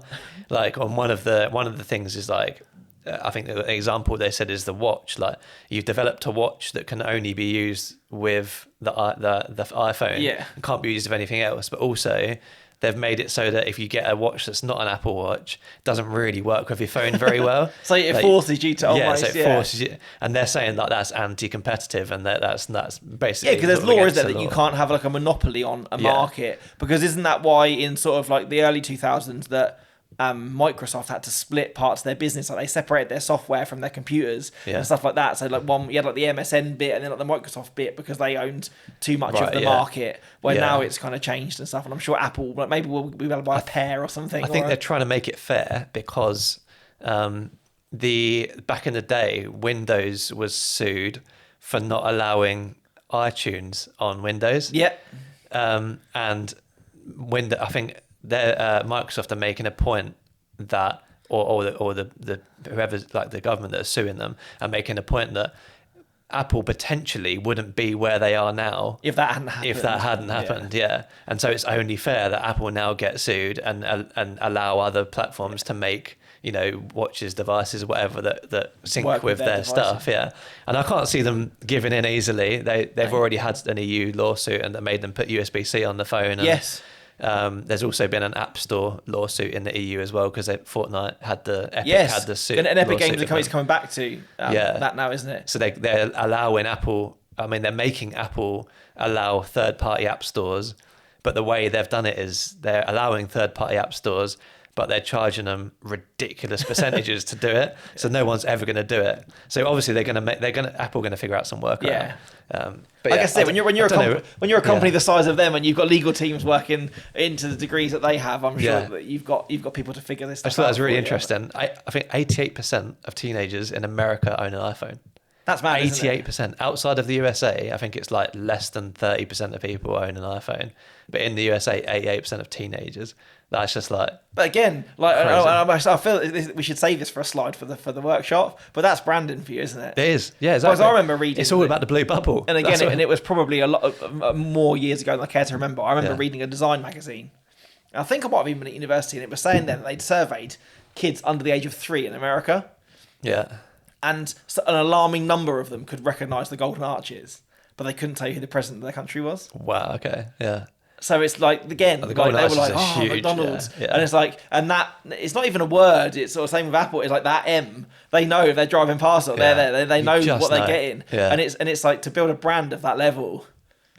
Like on one of the things is like, I think the example they said is the watch. Like, you've developed a watch that can only be used with the iPhone. Yeah. And can't be used with anything else. But also, they've made it so that if you get a watch that's not an Apple Watch, it doesn't really work with your phone very well. So it forces you to almost... so it forces you. And they're saying that that's anti-competitive, and that's basically... Yeah, because there's law, isn't there, that you can't have like a monopoly on a market. Because isn't that why in sort of like the early 2000s that Microsoft had to split parts of their business, like they separated their software from their computers and stuff like that. So like you had like the MSN bit and then like the Microsoft bit, because they owned too much of the market. Where now it's kind of changed and stuff. And I'm sure Apple, like maybe we'll be able to buy a pair or something. I think they're trying to make it fair because back in the day, Windows was sued for not allowing iTunes on Windows. Yeah. And I think Microsoft are making a point that, or the whoever's like the government that are suing them are making a point that Apple potentially wouldn't be where they are now if that hadn't happened. Yeah. And so it's only fair that Apple now get sued and allow other platforms to make watches, devices, whatever that sync with their stuff. Yeah. And I can't see them giving in easily. They've already had an EU lawsuit and that made them put USB-C on the phone. And, yes. There's also been an App Store lawsuit in the EU as well, because Fortnite had had the suit. And Epic Games is coming back to that now, isn't it? So they're allowing Apple. I mean, they're making Apple allow third-party app stores, but the way they've done it is they're allowing third-party app stores, but they're charging them ridiculous percentages to do it. So no one's ever going to do it. So obviously Apple going to figure out some workaround. But like I said, when you're a company the size of them and you've got legal teams working into the degrees that they have, I'm sure that you've got people to figure this stuff out. I thought that was really interesting. I think 88% of teenagers in America own an iPhone. That's mad. 88%. Outside of the USA, I think it's like less than 30% of people own an iPhone. But in the USA, 88% of teenagers. That's just like... But again, I feel we should save this for a slide for the workshop. But that's branding for you, isn't it? It is. Yeah, exactly. Because I remember reading... It's all about the blue bubble. And again, and it was probably a lot of, more years ago than I care to remember. I remember reading a design magazine. And I think I might have even been at university, and it was saying then that they'd surveyed kids under the age of 3 in America. Yeah. And an alarming number of them could recognise the Golden Arches, but they couldn't tell you who the president of their country was. Wow, okay, yeah. So it's like, again, the like Golden they were Arches like, are huge, McDonald's. Yeah. And it's like, and that, it's not even a word, it's sort of same with Apple, it's like that M. They know if they're driving past it, they're there, they know what they're getting. Yeah. And it's like, to build a brand of that level.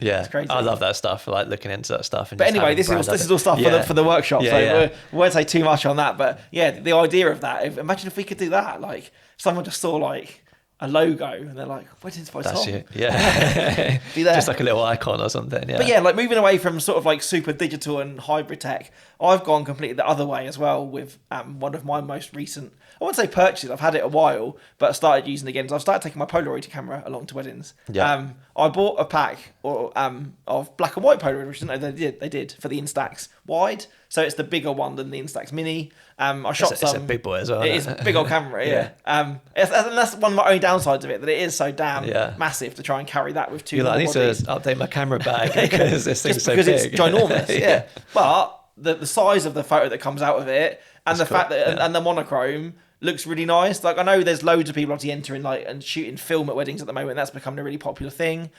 Yeah, it's crazy. I love that stuff, like looking into that stuff. And but anyway, this is all stuff for the workshop, so we won't say too much on that. But yeah, the idea of that, imagine if we could do that, like someone just saw like a logo and they're like, "Where's by Tom?" That's you. Yeah. Be there. Just like a little icon or something. Yeah. But yeah, like moving away from sort of like super digital and hybrid tech, I've gone completely the other way as well with one of my most recent, I wouldn't say purchases, I've had it a while, but I started using it again. So I've started taking my Polaroid camera along to weddings. Yeah. I bought a pack of black and white Polaroid, which I didn't know they did for the Instax wide. So it's the bigger one than the Instax Mini. I shot some. It's a big boy as well. It is a big old camera, yeah. And that's one of my only downsides of it, that it is so damn massive to try and carry that with two. I need to update my camera bag because this thing's so big. Because it's ginormous, yeah. But the size of the photo that comes out of it, and that's fact that and the monochrome looks really nice. Like I know there's loads of people obviously entering and shooting film at weddings at the moment. That's becoming a really popular thing.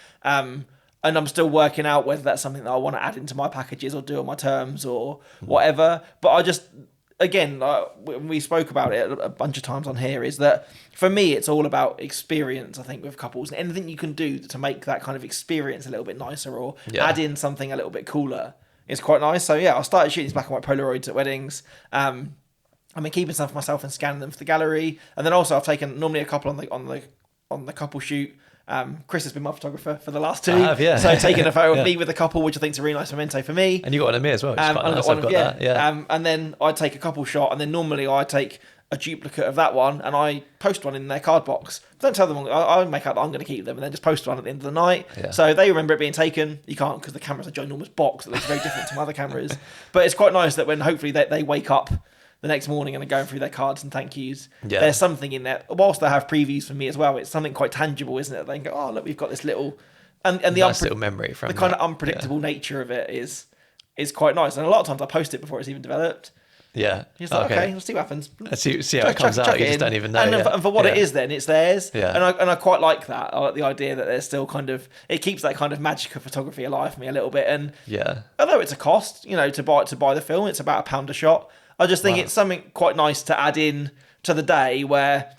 And I'm still working out whether that's something that I want to add into my packages or do on my terms or whatever. But I just, again, we spoke about it a bunch of times on here, is that for me, it's all about experience, I think, with couples. And anything you can do to make that kind of experience a little bit nicer or add in something a little bit cooler is quite nice. So yeah, I started shooting these black and white Polaroids at weddings. I've been keeping some for myself and scanning them for the gallery. And then also I've taken normally a couple on the couple shoot. Chris has been my photographer for the last 2. I have, yeah. So taking a photo of me with a couple, which I think is a really nice memento for me. And you got one of me as well. Which is quite nice. I've got that. Yeah. And then I take a couple shot, and then normally I take a duplicate of that one and I post one in their card box. Don't tell them, I make out that I'm going to keep them and then just post one at the end of the night. Yeah. So they remember it being taken. You can't because the camera's a ginormous box that looks very different to other cameras. But it's quite nice that when hopefully they wake up the next morning and are going through their cards and thank yous, there's something in there. Whilst they have previews for me as well, it's something quite tangible, isn't it? They can go, oh, look, we've got this little... And the nice little memory from the kind of unpredictable nature of it is quite nice. And a lot of times I post it before it's even developed. Yeah. It's like, okay, let's see what happens. See how it comes out. You just don't even know. And for what it is, then it's theirs. Yeah. And I quite like that. I like the idea that there's still kind of, it keeps that kind of magic of photography alive for me a little bit. And although it's a cost, to buy the film, it's about £1 a shot. I just think it's something quite nice to add in to the day where,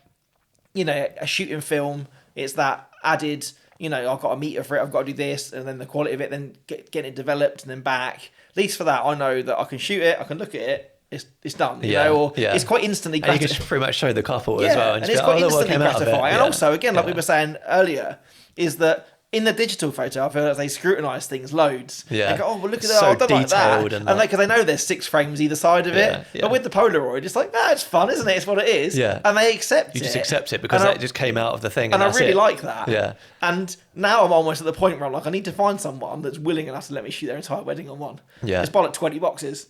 a shooting film, it's that added, I've got a meter for it, I've got to do this, and then the quality of it, then getting it developed and then back. At least for that, I know that I can shoot it, I can look at it, it's done, it's quite instantly gratifying. And you can pretty much show the couple as well. And it's quite instantly gratifying. And also, again, like we Yeah. were saying earlier, is that in the digital photo, I feel like they scrutinise things loads. Yeah. They go, oh, well, look at It's that, so I don't like that. detailed And and because they know there's 6 frames either side of it. Yeah. But with the Polaroid, it's like, it's fun, isn't it? It's what it is. Yeah. And they accept it. You just accept it because it just came out of the thing. And I that's really it. like that. Yeah. And now I'm almost at the point where I'm like, I need to find someone that's willing enough to let me shoot their entire wedding on one. Yeah. Just buy like 20 boxes.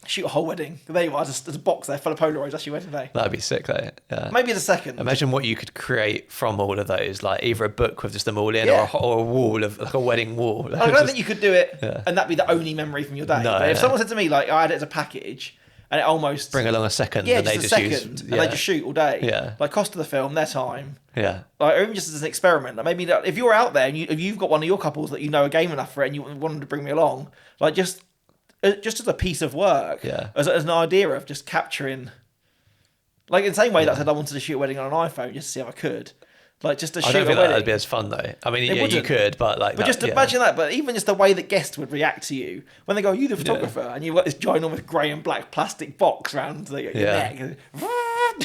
Shoot a whole wedding. There you are. There's a box there full of Polaroids. That's your wedding day. That'd be sick, though. Yeah. Maybe the second. Imagine what you could create from all of those, like either a book with just them all in, Yeah. or a wall of like a wedding wall. I don't think you could do it, Yeah. and that'd be the only memory from your day. No, But if no. someone said to me, like, I had it as a package, and it almost bring along a second, yeah, and just they a just second, use, and they just shoot all day. Yeah. Like cost of the film, their time. yeah, Like, or even just as an experiment. Like maybe if you're out there and if you've got one of your couples that are game enough for it, and you want them to bring me along, like just as a piece of work, Yeah. as an idea of just capturing. Like in the same way that I said I wanted to shoot a wedding on an iPhone just to see if I could. Like just to I shoot don't a think wedding. that'd be as fun though. I mean, It yeah, you wouldn't. could, but like, But just imagine that. But even just the way that guests would react to you when they go, "Are you the photographer?" and you've got this ginormous grey and black plastic box around your neck.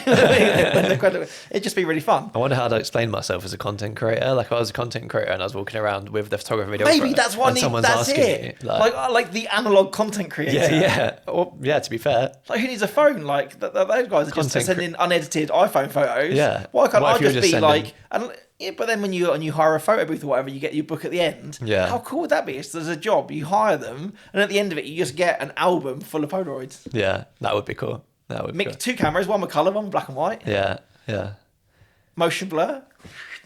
It'd just be really fun. I wonder how to explain myself as a content creator. Like, if I was a content creator and I was walking around with the photographer video. Maybe that's what I need. someone's That's asking it. you, Like the analog content creator. yeah. Well, yeah. To be fair, Like who needs a phone? Like those guys are just Content sending unedited iPhone photos. Yeah. Why can't What I if you're just just be sending- like? Yeah, but then when you hire a photo booth or whatever, you get your book at the end. Yeah. How cool would that be? It's, there's a job, you hire them, and at the end of it, you just get an album full of Polaroids. yeah, that would be cool. That would be Mix 2 cameras, one with colour, one with black and white. cool. Yeah. Motion blur.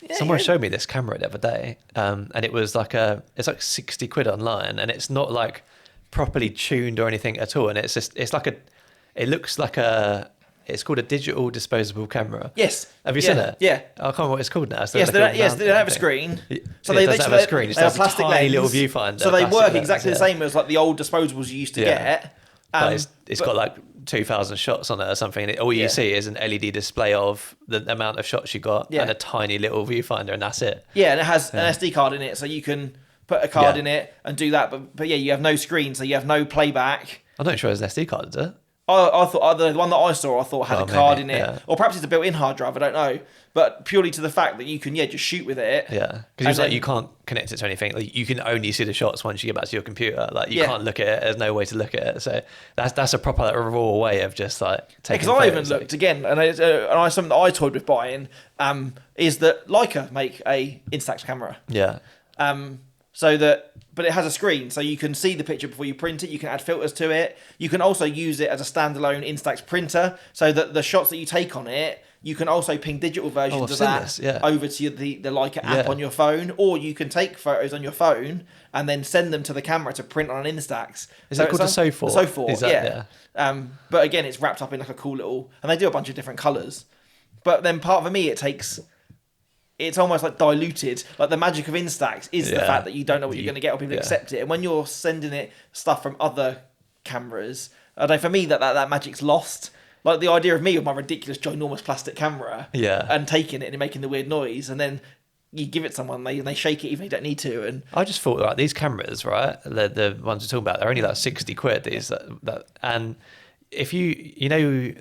Yeah, Someone yeah. showed me this camera the other day, and it was it's like 60 quid online, and it's not like properly tuned or anything at all, and it's called a digital disposable camera. Yes. Have you seen it? Yeah. I can't remember what it's called now. It's Yes, like they a don't, round they don't have a thing. screen. So it does have a screen. It's they have just a plastic a tiny lens. little viewfinder. So they plastic work lens, exactly the yeah. same as like the old disposables you used to get. But it's got like 2,000 shots on it or something. And all you see is an LED display of the amount of shots you got and a tiny little viewfinder, and that's it. Yeah, and it has an SD card in it, so you can put a card in it and do that. But yeah, you have no screen, so you have no playback. I'm not sure it's an SD card, is it? I thought the one that I saw, I thought had a card maybe, in it, yeah. or perhaps it's a built-in hard drive. I don't know, but purely to the fact that you can just shoot with it. Yeah, because you can't connect it to anything. Like, you can only see the shots once you get back to your computer. Like you can't look at it. There's no way to look at it. So that's a proper raw way of just like taking. Because I even photos, looked again, and something that I toyed with buying is that Leica make a Instax camera. Yeah. But it has a screen, so you can see the picture before you print it. You can add filters to it. You can also use it as a standalone Instax printer, so that the shots that you take on it, you can also ping digital versions of that over to the Leica app on your phone, or you can take photos on your phone and then send them to the camera to print on an Instax. Is it called a SO4? The SO4, yeah. But again, it's wrapped up in like a cool little, and they do a bunch of different colours. But then part of me, it's almost like diluted. Like the magic of Instax is the fact that you don't know what you're going to get, or people accept it. And when you're sending it stuff from other cameras, I don't know, for me that magic's lost. Like the idea of me with my ridiculous ginormous plastic camera, and taking it and making the weird noise, and then you give it someone, they shake it even if they don't need to. And I just thought, like, these cameras, right, the ones we're talking about, they're only like 60 quid. These and if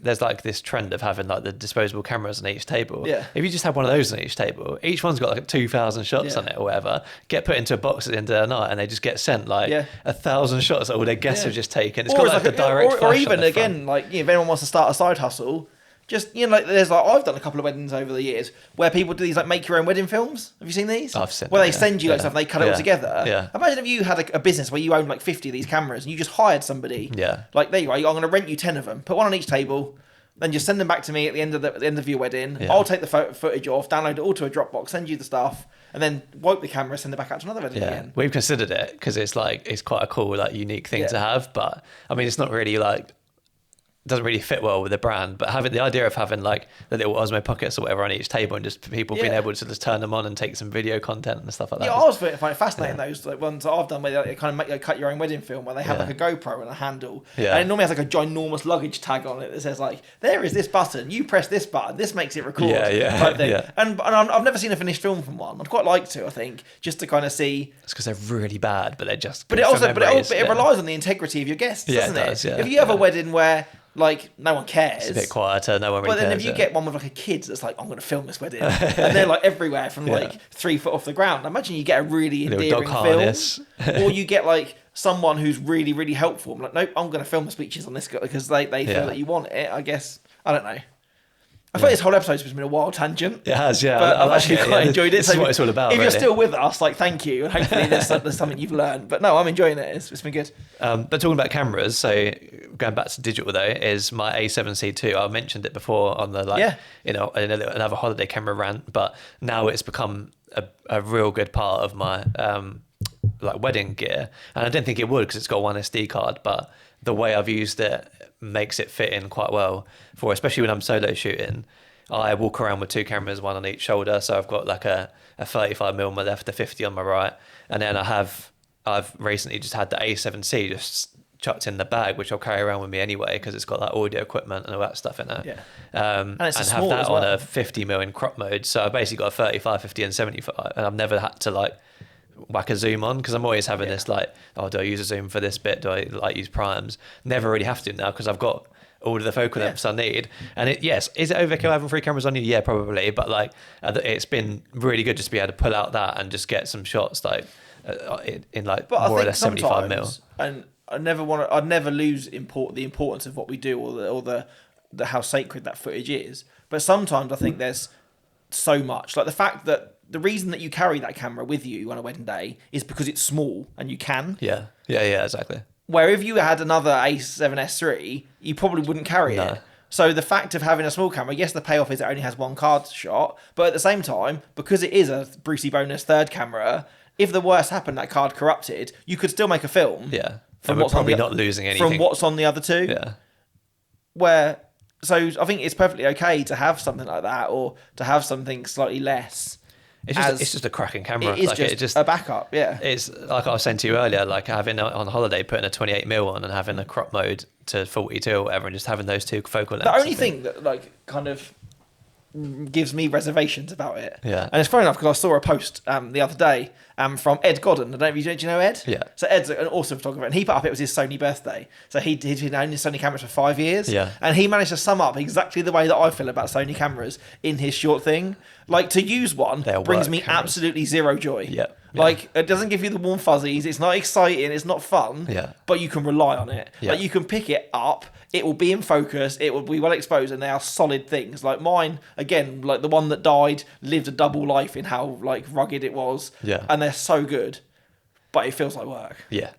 there's like this trend of having like the disposable cameras on each table. Yeah. If you just have one of those on each table, each one's got like 2,000 shots on it or whatever, get put into a box at the end of the night, and they just get sent like 1,000 shots that all their guests have just taken. It's got like a direct or flash even on the again, front. like if anyone wants to start a side hustle, just, you know, like there's like, I've done a couple of weddings over the years where people do these like make your own wedding films. Have you seen these? I've seen where them, they send you like stuff and they cut it all together. Yeah. Imagine if you had a business where you owned like 50 of these cameras and you just hired somebody. Yeah. Like, there you go. I'm going to rent you 10 of them. Put one on each table. Then just send them back to me at the end of your wedding. Yeah. I'll take the footage off, download it all to a Dropbox, send you the stuff, and then wipe the camera, send it back out to another wedding again. We've considered it because it's like it's quite a cool, like, unique thing to have. But I mean, it's not really like, doesn't really fit well with the brand, but having the idea of having like the little Osmo pockets or whatever on each table and just people being able to just turn them on and take some video content and stuff like that. Yeah, I always find it fascinating, those like ones that I've done where they kind of make like cut your own wedding film where they have like a GoPro and a handle. Yeah. And it normally has like a ginormous luggage tag on it that says like, there is this button, you press this button, this makes it record. Type thing. And I've never seen a finished film from one. I'd quite like to, I think, just to kind of see. It's because they're really bad, but they're just. But it relies on the integrity of your guests, doesn't it? Does, if you have a wedding where like no one cares, it's a bit quieter, no one really cares. But then if you get one with like a kid that's like, I'm going to film this wedding, and they're like everywhere from like 3 foot off the ground, imagine you get a really endearing film. Or you get like someone who's really, really helpful. I'm like, nope, I'm going to film the speeches on this guy because they feel that you want it, I guess. I don't know. I thought this whole episode's been a wild tangent. It has, yeah. But I've actually quite enjoyed it. This is what it's all about. If you're still with us, like, thank you. And hopefully there's something you've learned. But no, I'm enjoying it. It's been good. But talking about cameras, so going back to digital though, is my A7C II. I mentioned it before on the another holiday camera rant, but now it's become a real good part of my like wedding gear. And I didn't think it would because it's got one SD card, but the way I've used it makes it fit in quite well for, especially when I'm solo shooting. I walk around with 2 cameras, one on each shoulder. So I've got like a 35mm on my left, a 50 on my right. And then I've recently just had the A7C just chucked in the bag, which I'll carry around with me anyway, because it's got like audio equipment and all that stuff in it. Yeah. And it's have that on a 50mm in crop mode. So I've basically got a 35, 50 and 75. And I've never had to like whack a zoom on, because I'm always having this like, oh, do I use a zoom for this bit? Do I like use primes? Never really have to now because I've got all of the focal lengths I need. And is it overkill having 3 cameras on you? Yeah, probably. But like, it's been really good just to be able to pull out that and just get some shots like in like more or less 75mm. And I'd never lose the importance of what we do or the how sacred that footage is. But sometimes I think there's so much, like the fact that the reason that you carry that camera with you on a wedding day is because it's small and you can. Yeah, exactly. Where if you had another A7S III, you probably wouldn't carry it. So the fact of having a small camera, yes, the payoff is it only has one card shot, but at the same time, because it is a Brucey bonus third camera, if the worst happened, that card corrupted, you could still make a film. Yeah, and we're probably not losing anything from what's on the other 2. Yeah. So I think it's perfectly okay to have something like that, or to have something slightly less. It's just a cracking camera. It is just a backup, yeah. It's like I was saying to you earlier, like having on holiday, putting a 28mm on and having a crop mode to 42 or whatever, and just having those 2 focal lengths. The only thing that like kind of gives me reservations about it. Yeah. And it's funny enough because I saw a post the other day from Ed Godden. I don't know if do you know Ed? Yeah. So Ed's an awesome photographer, and he put up it was his Sony birthday. So he'd been owning Sony cameras for 5 years. Yeah. And he managed to sum up exactly the way that I feel about Sony cameras in his short thing. Like, to use one brings me absolutely zero joy. Yeah. Like, it doesn't give you the warm fuzzies. It's not exciting. It's not fun. Yeah. But you can rely on it. Yeah. Like, you can pick it up. It will be in focus. It will be well exposed, and they are solid things. Like mine, again, like the one that died, lived a double life in how like rugged it was. Yeah. And they're so good, but it feels like work. Yeah,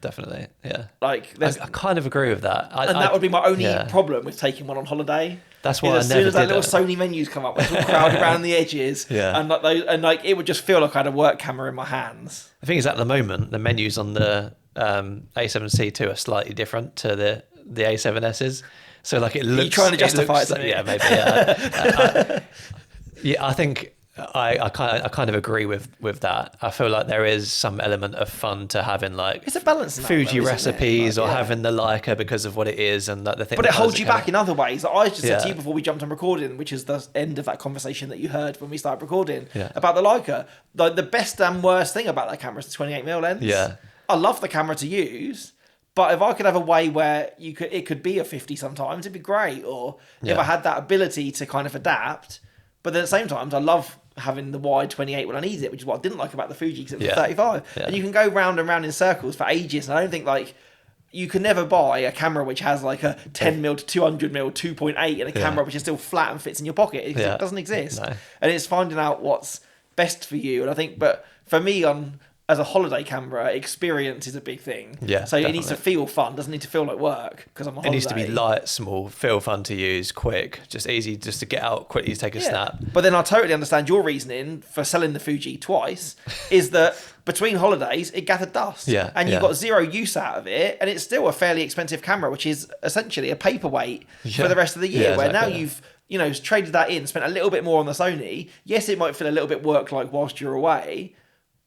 definitely. Yeah. Like I kind of agree with that. That would be my only problem with taking one on holiday. That's why as soon as that little Sony menus come up, it's all crowded around the edges. Yeah. And like those, and like it would just feel like I had a work camera in my hands. The thing is, at the moment, the menus on the A7C II are slightly different to the A7S's. So like it looks. Are you trying to justify it to me? Yeah, maybe. Yeah. Yeah, I think I kind of agree with that. I feel like there is some element of fun to having like it's a balance in that, Fuji though, recipes or having the Leica because of what it is and like the thing. But it holds you back in other ways. Like I just said to you Yeah. before we jumped on recording, which is the end of that conversation that you heard when we started recording Yeah. about the Leica. Like the best and worst thing about that camera is the 28mm lens. Yeah. I love the camera to use. But if I could have a way where it could be a 50 sometimes, it'd be great. Or if I had that ability to kind of adapt. But then at the same time, I love having the wide 28 when I need it, which is what I didn't like about the Fuji because it was a 35. Yeah. And you can go round and round in circles for ages. And I don't think like you can never buy a camera which has like a 10mm to 200mm 2.8 and a camera which is still flat and fits in your pocket. It doesn't exist. No. And it's finding out what's best for you. And I think, but for me, as a holiday camera, experience is a big thing. Yeah, so definitely. it needs to feel fun. Doesn't need to feel like work because I'm on holiday. It needs to be light, small, feel fun to use, quick, just easy, just to get out quickly, take a snap. But then I totally understand your reasoning for selling the Fuji twice is that between holidays it gathered dust. Yeah, and you got zero use out of it, and it's still a fairly expensive camera, which is essentially a paperweight for the rest of the year. Where now you've traded that in, spent a little bit more on the Sony. Yes, it might feel a little bit work-like whilst you're away.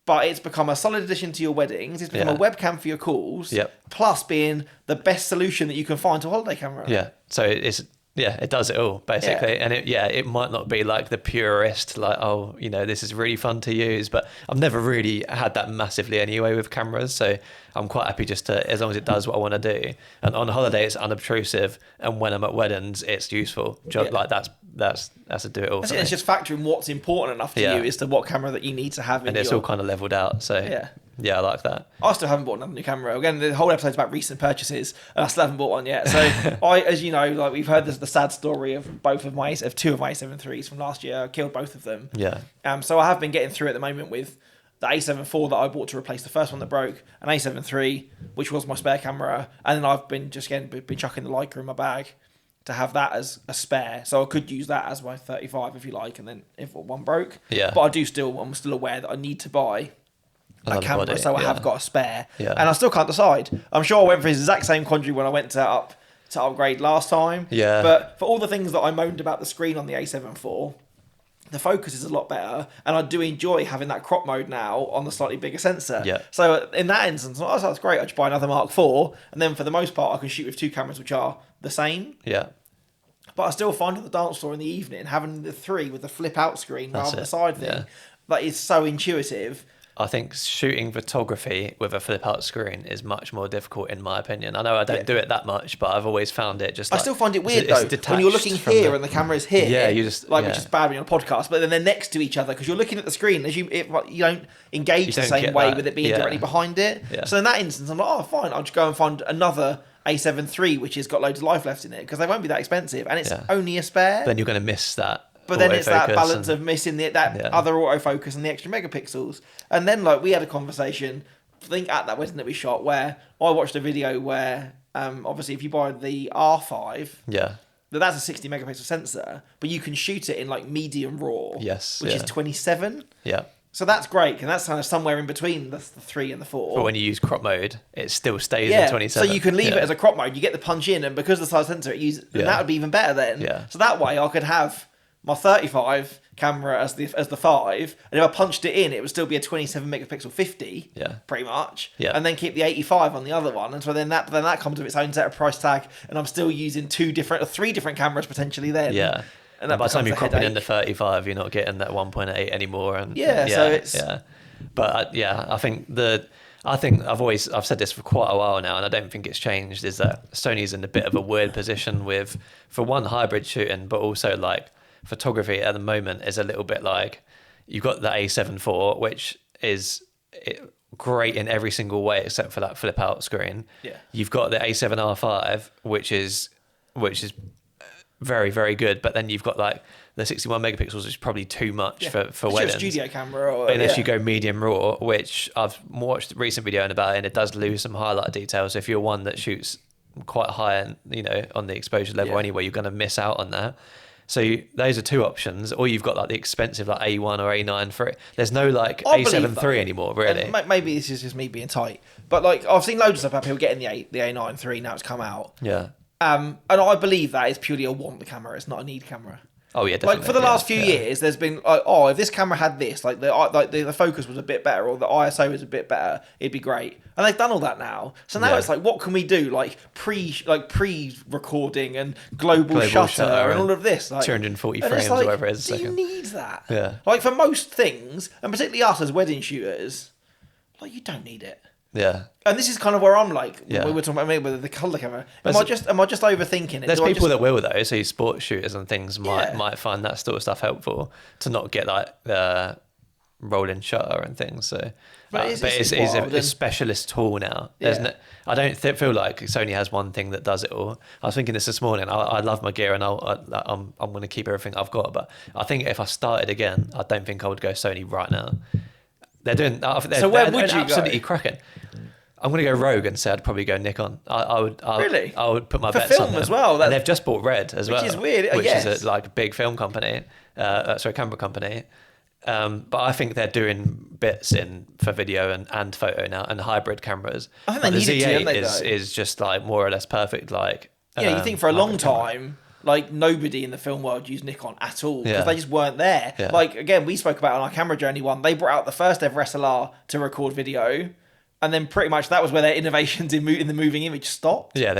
But it's become a solid addition to your weddings. It's become a webcam for your calls. Plus being the best solution that you can find to a holiday camera. Yeah. So it does it all basically. And it might not be like the purist, like, oh, this is really fun to use, but I've never really had that massively anyway with cameras. So I'm quite happy just to, as long as it does what I want to do. And on holiday, it's unobtrusive. And when I'm at weddings, it's useful. Like that's a do it all. It's just factoring what's important enough to you as to what camera that you need to have. And it's all kind of leveled out. So yeah, I like that. I still haven't bought another new camera. Again, the whole episode's about recent purchases, and I still haven't bought one yet. So as you know, like we've heard the sad story of two of my A7 IIIs from last year. I killed both of them. Yeah. So I have been getting through at the moment with the A7 IV that I bought to replace the first one that broke, an A7 III, which was my spare camera, and then I've been been chucking the Leica in my bag to have that as a spare. So I could use that as my 35 if you like, and then if one broke. Yeah. But I'm still aware that I need to buy a camera, body, so I have got a spare. Yeah. And I still can't decide. I'm sure I went through the exact same quandary when I went to upgrade last time. Yeah. But for all the things that I moaned about the screen on the A7 IV, the focus is a lot better, and I do enjoy having that crop mode now on the slightly bigger sensor. Yeah. So in that instance, that's great. I just buy another Mark IV, and then for the most part, I can shoot with two cameras which are the same. Yeah. But I still find at the dance floor in the evening, having the 3 with the flip out screen rather than the side thing, that is so intuitive. I think shooting photography with a flip out screen is much more difficult in my opinion. I know I don't do it that much, but I've always found it just I still find it weird though, when you're looking here and the camera is here. Yeah, you just... which is bad when you're on a podcast, but then they're next to each other because you're looking at the screen. You don't engage the same way with it being directly behind it. Yeah. So in that instance, I'm like, oh, fine, I'll just go and find another A7 III, which has got loads of life left in it, because they won't be that expensive, and it's only a spare. Then you're going to miss that. But then it's that balance of missing other autofocus and the extra megapixels. And then we had a conversation, I think at that wedding that we shot, where I watched a video where obviously if you buy the R5, that's a 60 megapixel sensor, but you can shoot it in medium raw, which is 27. Yeah. So that's great, and that's kind of somewhere in between the 3 and the 4. But when you use crop mode, it still stays in 27. So you can leave it as a crop mode. You get the punch in, and because of the size sensor it uses, then that would be even better then. Yeah. So that way I could have my 35 camera as the 5, and if I punched it in, it would still be a 27 megapixel 50, pretty much. Yeah. And then keep the 85 on the other one, and so then that comes with its own set of price tag, and I'm still using 3 different cameras potentially then. Yeah. And by the time you're cropping in the 35, you're not getting that 1.8 anymore. And so it's But I think I've said this for quite a while now, and I don't think it's changed. Is that Sony's in a bit of a weird position with, for one, hybrid shooting, but also photography at the moment is a little bit you've got the A7 IV, which is great in every single way except for that flip out screen. Yeah. You've got the A7R5, which is very, very good, but then you've got the 61 megapixels, which is probably too much for weddings. A studio camera, unless you go medium raw, which I've watched a recent video about, and it does lose some highlight details. So if you're one that shoots quite high, and on the exposure level anyway, you're going to miss out on that. So those are two options, or you've got the expensive A1 or A9 for it. There's no A7 III anymore, really. Maybe this is just me being tight, but I've seen loads of stuff about people getting the A9 III now it's come out. Yeah. And I believe that is purely a want camera. It's not a need camera. Oh yeah, definitely. For the last few years, there's been if this camera had this, the focus was a bit better, or the ISO was a bit better, it'd be great. And they've done all that now. So now it's what can we do? Pre-recording and global shutter and all of this. 240 frames or whatever it is a second. Do you need that? Yeah. For most things, and particularly us as wedding shooters, you don't need it. Yeah. And this is kind of where I'm we were talking about with the colour camera. Am I just overthinking it? There's people that will though, so sports shooters and things might find that sort of stuff helpful to not get rolling shutter and things. So, But it's wild, a and specialist tool now. There's Yeah. no, I don't feel like Sony has one thing that does it all. I was thinking this morning. I love my gear, and I'm going to keep everything I've got. But I think if I started again, I don't think I would go Sony right now. They're doing. So where they're would you absolutely go? cracking. I'm going to go rogue and say I'd probably go Nikon. Really? I would put my For bets on film them. as well, And they've just bought Red as which well, is weird. which Yes. is a big film company, camera company. But I think they're doing bits in for video and photo now, and hybrid cameras. I think Like they the needed to, Z8 didn't they, though? is just like more or less perfect. Like You think for a long hybrid camera. time, like nobody in the film world used Nikon at all because Yeah. they just weren't there. Yeah. Like again, we spoke about on our camera journey one. They brought out the first ever SLR to record video, and then pretty much that was where their innovations in the moving image stopped. Yeah,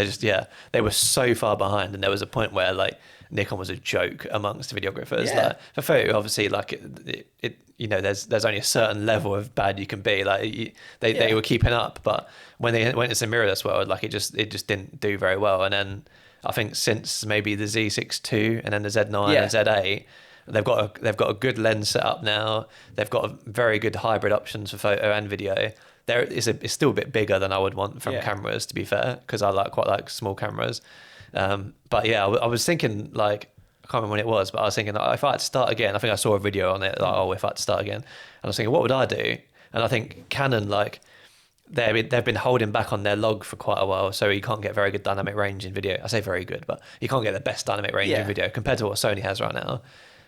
they were so far behind, and there was a point where like Nikon was a joke amongst videographers. Yeah. Like for photo, obviously, like it there's only a certain level of bad you can be. Like they were keeping up, but when they went into the mirrorless world, like it just didn't do very well. And then I think since maybe the Z6 II and then the Z9 and Z8. They've got a good lens setup now. They've got a very good hybrid options for photo and video. It's still a bit bigger than I would want from cameras, to be fair, because I quite like small cameras. But yeah, I was thinking like I can't remember when it was, but I was thinking if I had to start again, I think I saw a video on it like if I had to start again, and I was thinking what would I do? And I think Canon like they've been holding back on their log for quite a while, so you can't get very good dynamic range in video. I say very good, but you can't get the best dynamic range in video compared to what Sony has right now.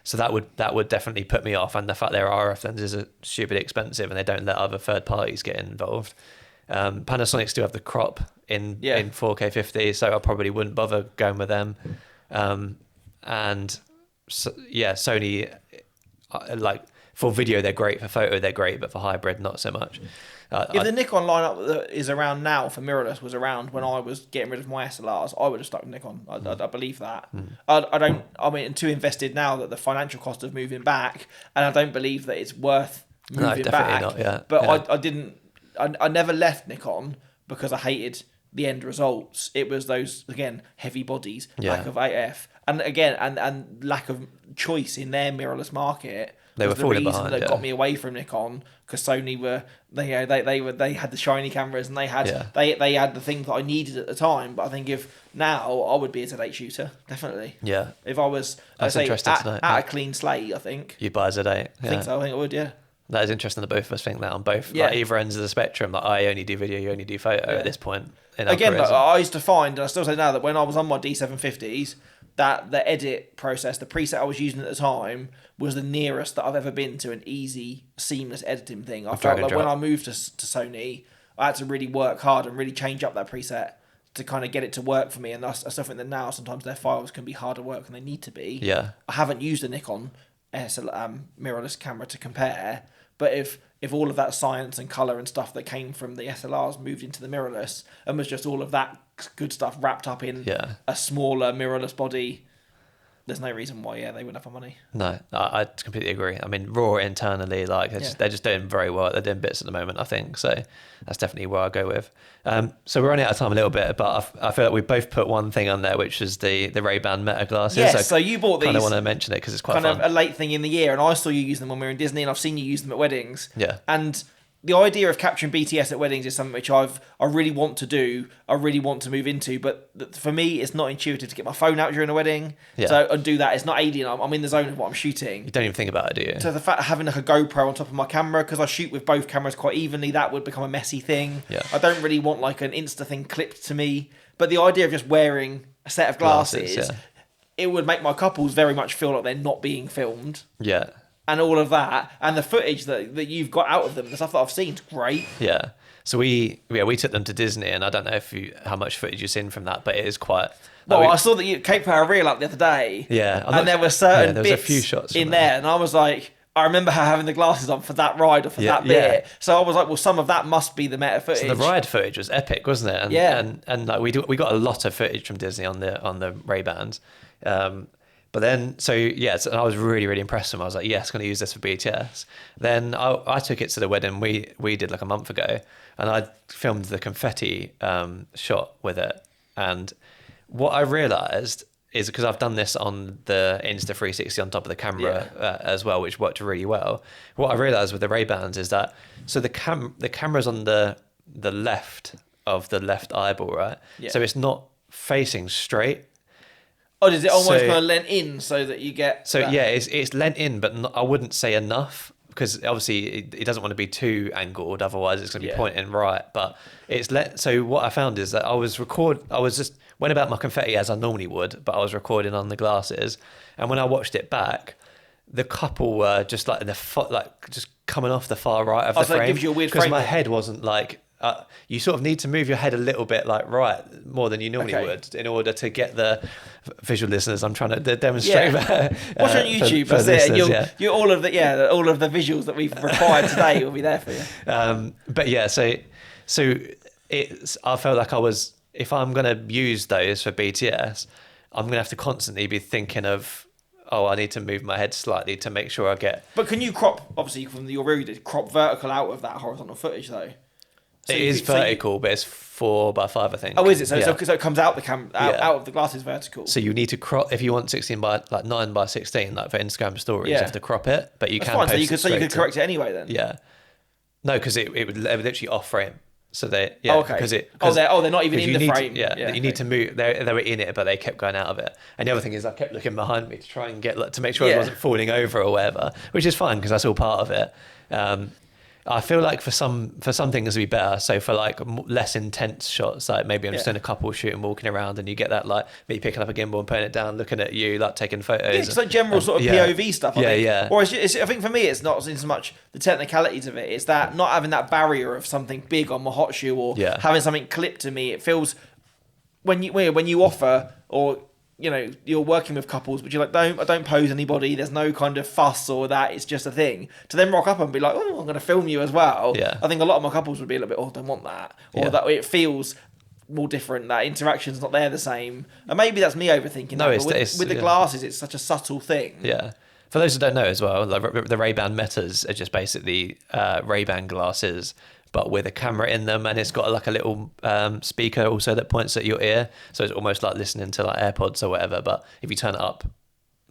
So that would definitely put me off, and the fact their RF lenses are stupidly expensive and they don't let other third parties get involved. Panasonic still have the crop in 4K 50, so I probably wouldn't bother going with them. Sony like for video they're great, for photo they're great, but for hybrid not so much. If the Nikon lineup that is around now for mirrorless was around when I was getting rid of my SLRs, I would have stuck with Nikon. I believe that. I mean, too invested now that the financial cost of moving back, and I don't believe that it's worth moving back. Not, yeah. But yeah. I never left Nikon because I hated the end results. It was those, again, heavy bodies, lack of AF, and again, and lack of choice in their mirrorless market. They were falling behind. That got me away from Nikon, because Sony they had the shiny cameras, and they had the things that I needed at the time. But I think if now I would be a Z8 shooter, definitely. Yeah. If I was, That's interesting to know. at a clean slate, I think. You'd buy a Z8. I think so. I think I would. Yeah. That is interesting that both of us think that on both like either ends of the spectrum. Like I only do video, you only do photo at this point. Again, I used to find, and I still say now, that when I was on my D750s, that the edit process, the preset I was using at the time, was the nearest that I've ever been to an easy, seamless editing thing. I felt like when I moved to Sony, I had to really work hard and really change up that preset to kind of get it to work for me. And I still think that now sometimes their files can be harder work than they need to be. Yeah. I haven't used a Nikon mirrorless camera to compare, but if all of that science and colour and stuff that came from the SLRs moved into the mirrorless and was just all of that good stuff wrapped up in a smaller mirrorless body, there's no reason why they wouldn't have my money. No, I completely agree. I mean, Raw internally, like they're just doing very well. They're doing bits at the moment, I think. So that's definitely where I go with. So we're running out of time a little bit, but I feel like we both put one thing on there, which is the Rayban Meta glasses. Yes, so you bought these. I kind of want to mention it because it's quite kind fun. of a late thing in the year, and I saw you use them when we were in Disney, and I've seen you use them at weddings. Yeah. And the idea of capturing BTS at weddings is something which I really want to do. I really want to move into, but for me, it's not intuitive to get my phone out during a wedding. Yeah. So and do that. It's not alien. I'm in the zone of what I'm shooting. You don't even think about it, do you? So the fact of having like a GoPro on top of my camera, because I shoot with both cameras quite evenly, that would become a messy thing. Yeah. I don't really want like an Insta thing clipped to me. But the idea of just wearing a set of glasses it would make my couples very much feel like they're not being filmed. Yeah. And all of that, and the footage that you've got out of them, the stuff that I've seen, is great. Yeah. So we took them to Disney, and I don't know how much footage you've seen from that, but it is quite. Well, I saw that you Cape Power reel up the other day. Yeah. And there were certain there was bits a few shots in there, and I was like, I remember her having the glasses on for that ride or for that bit. Yeah. So I was like, well, some of that must be the meta footage. So the ride footage was epic, wasn't it? And like we got a lot of footage from Disney on the Ray-Bans. But then, so I was really, really impressed with them. I was like, yes, going to use this for BTS. Then I took it to the wedding we did like a month ago, and I filmed the confetti shot with it. And what I realised is because I've done this on the Insta360 on top of the camera as well, which worked really well. What I realized with the Ray-Bans is that the camera's on the left of the left eyeball, right? Yeah. So it's not facing straight. Oh, does it almost kind of lent in so that you get? So yeah, it's lent in, but I wouldn't say enough, because obviously it doesn't want to be too angled, otherwise it's going to be pointing right. But so what I found is that I just went about my confetti as I normally would, but I was recording on the glasses, and when I watched it back, the couple were just like just coming off the far right of the frame. So it gives you a weird because frame. My head wasn't like. You sort of need to move your head a little bit like right more than you normally would in order to get the visual listeners. I'm trying to demonstrate that. Watch on YouTube. That's it. And you're all of the visuals that we've required today will be there for you. But yeah, so I felt like if I'm going to use those for BTS, I'm going to have to constantly be thinking of, I need to move my head slightly to make sure I get. But can you crop, obviously from your review, crop vertical out of that horizontal footage though? So it is vertical, but it's 4:5, I think. Oh, is it? So it comes out out of the glasses vertical. So you need to crop if you want 9:16, like for Instagram stories. You have to crop it, but you That's can. Fine. Post So you could correct it anyway then. Yeah. No, because it would literally off frame. So they because they're not even in the frame. You need to move. They were in it, but they kept going out of it. And the other thing is, I kept looking behind me to try and to make sure it wasn't falling over or whatever, which is fine because that's all part of it. I feel like for some things it'd be better. So for like less intense shots, like maybe I'm just doing a couple shoot and walking around, and you get that like me picking up a gimbal and putting it down, looking at you, like taking photos. Yeah, it's like general sort of POV stuff. I think. Or I think for me, it's not so much the technicalities of it. It's that not having that barrier of something big on my hot shoe or having something clipped to me. It feels when you offer or you're working with couples, but you're like, I don't pose anybody. There's no kind of fuss or that. It's just a thing. To then rock up and be like, oh, I'm going to film you as well. Yeah. I think a lot of my couples would be a little bit, I don't want that. Or that it feels more different. That interaction's not there the same. And maybe that's me overthinking that. But with the glasses, it's such a subtle thing. Yeah. For those who don't know as well, the Rayban Metas are just basically Ray-Ban glasses, but with a camera in them, and it's got like a little speaker also that points at your ear, so it's almost like listening to like AirPods or whatever. But if you turn it up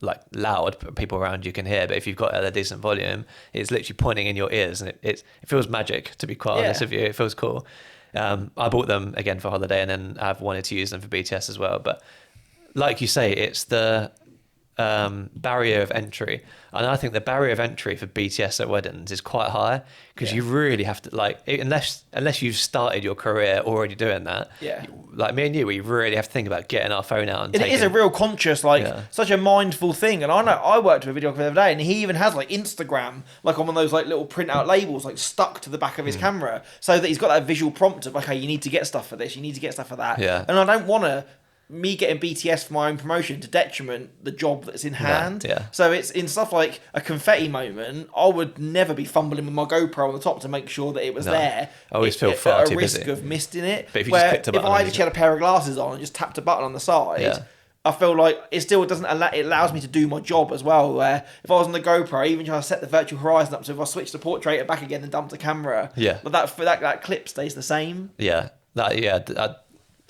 like loud, people around you can hear. But if you've got a decent volume, it's literally pointing in your ears, and it feels magic. To be quite honest with you, it feels cool. I bought them again for holiday, and then I've wanted to use them for BTS as well. But like you say, it's the barrier of entry, and I think the barrier of entry for BTS at weddings is quite high, because you really have to, like, unless you've started your career already doing that, like me and you, we really have to think about getting our phone out and it is a real conscious, such a mindful thing. And I know I worked with a videographer the other day, and he even has like Instagram like on one of those like little printout labels like stuck to the back of his camera, so that he's got that visual prompt of, okay, you need to get stuff for this, you need to get stuff for that. And I don't want to me getting BTS for my own promotion to detriment the job that's in hand. So it's in stuff like a confetti moment, I would never be fumbling with my GoPro on the top to make sure that it was there. I always feel far too busy. At a risk of missing it. But if you just clicked a button, if I actually had a pair of glasses on and just tapped a button on the side, I feel like it still doesn't it allows me to do my job as well. Where if I was on the GoPro, even if I set the virtual horizon up, so if I switch the portrait back again and dump the camera, but that clip stays the same.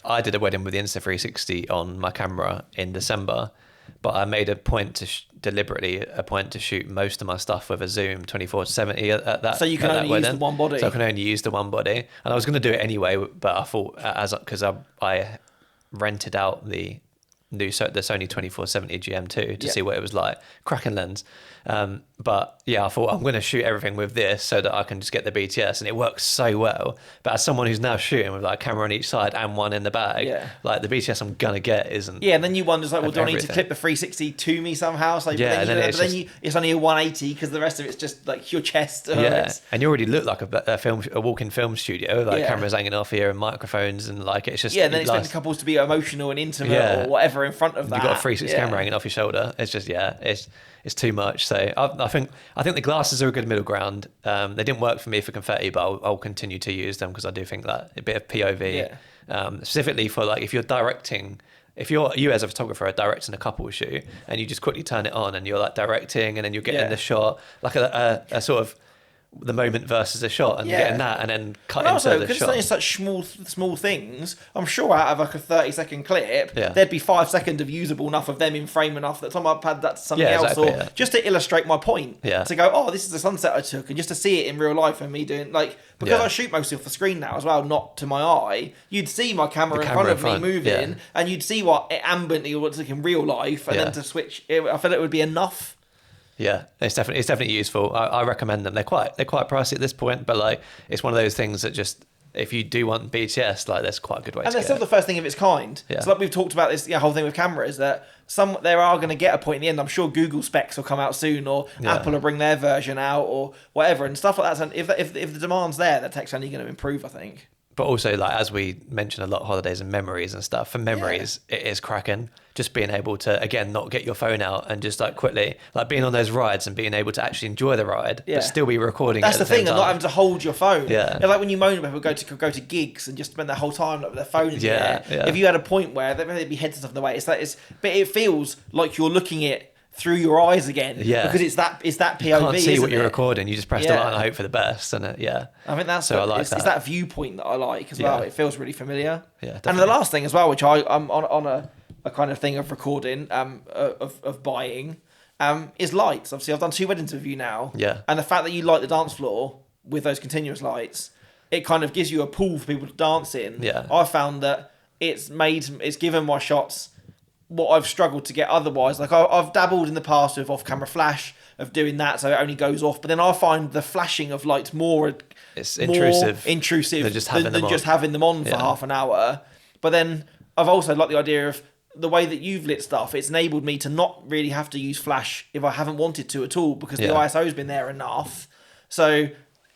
I did a wedding with the Insta360 on my camera in December, but I made a point to deliberately to shoot most of my stuff with a zoom 24-70 at that. So you can only use the one body. So I can only use the one body, and I was going to do it anyway, but I thought because I rented out the Sony 24-70 GM2 to see what it was like, cracking lens. But I thought I'm going to shoot everything with this so that I can just get the BTS, and it works so well. But as someone who's now shooting with like a camera on each side and one in the bag, like the BTS I'm gonna get isn't. Yeah, and then you wonder like, well, do I need to clip the 360 to me somehow? So it's only a 180 because the rest of it's just like your chest. And you already look like a walking film studio, like cameras hanging off here and microphones, and like it's just and then expecting couples to be emotional and intimate or whatever in front of that. You've got a 360 camera hanging off your shoulder. It's just it's too much. So I think the glasses are a good middle ground. They didn't work for me for confetti, but I'll continue to use them because I do think that a bit of POV, specifically for like if you're directing. If you as a photographer are directing a couple shoot and you just quickly turn it on and you're like directing and then you're getting the shot, like a sort of the moment versus a shot and getting that and then cut and also, into the because shot. it's such small things, I'm sure out of like a 30-second clip, Yeah. there'd be 5 seconds of usable enough of them in frame enough that someone had that to something else, exactly, or just to illustrate my point. Yeah. To go, oh, this is the sunset I took, and just to see it in real life and me doing like, because Yeah. I shoot mostly off the screen now as well, not to my eye. You'd see my camera in camera front of in front, me moving, yeah. and you'd see what it ambiently looks like in real life, and Yeah. then to switch, I feel it would be enough. Yeah, it's definitely useful. I recommend them. They're quite pricey at this point, but like it's one of those things that just, if you do want BTS, like that's quite a good way. And to they're still the first thing of its kind. Yeah. So like we've talked about this whole thing with cameras, that there are going to get a point in the end. I'm sure Google specs will come out soon, or Apple will bring their version out, or whatever, and stuff like that. So if the demand's there, the tech's only going to improve, I think. But also, like as we mentioned a lot, holidays and memories and stuff. For memories, it is cracking. Just being able to, again, not get your phone out and just like quickly, like being on those rides and being able to actually enjoy the ride, but still be recording. That's it the at the thing, same and not time. having to hold your phone. Yeah. Like when you moan about people go to gigs and just spend their whole time like, with their phone in the air. Yeah. If you had a point where there'd be heads and stuff in the way, but it feels like you're looking at through your eyes again. Yeah. Because it's that POV. You can't see what isn't you're it? recording. You just press the button and hope for the best. And I think that's so I like it's that. that viewpoint that I like as well. It feels really familiar. Yeah, and definitely. the last thing as well, which I'm on a kind of thing of recording, of buying, is lights. Obviously, I've done 2 weddings with you now. Yeah. And the fact that you light the dance floor with those continuous lights, it kind of gives you a pool for people to dance in. Yeah. I found that it's given my shots what I've struggled to get otherwise. Like I've dabbled in the past with off-camera flash, of doing that, so it only goes off. But then I find the flashing of lights it's intrusive than just having them on. just having them on for half an hour. But then I've also liked the idea of the way that you've lit stuff. It's enabled me to not really have to use flash if I haven't wanted to at all, because the ISO's been there enough. So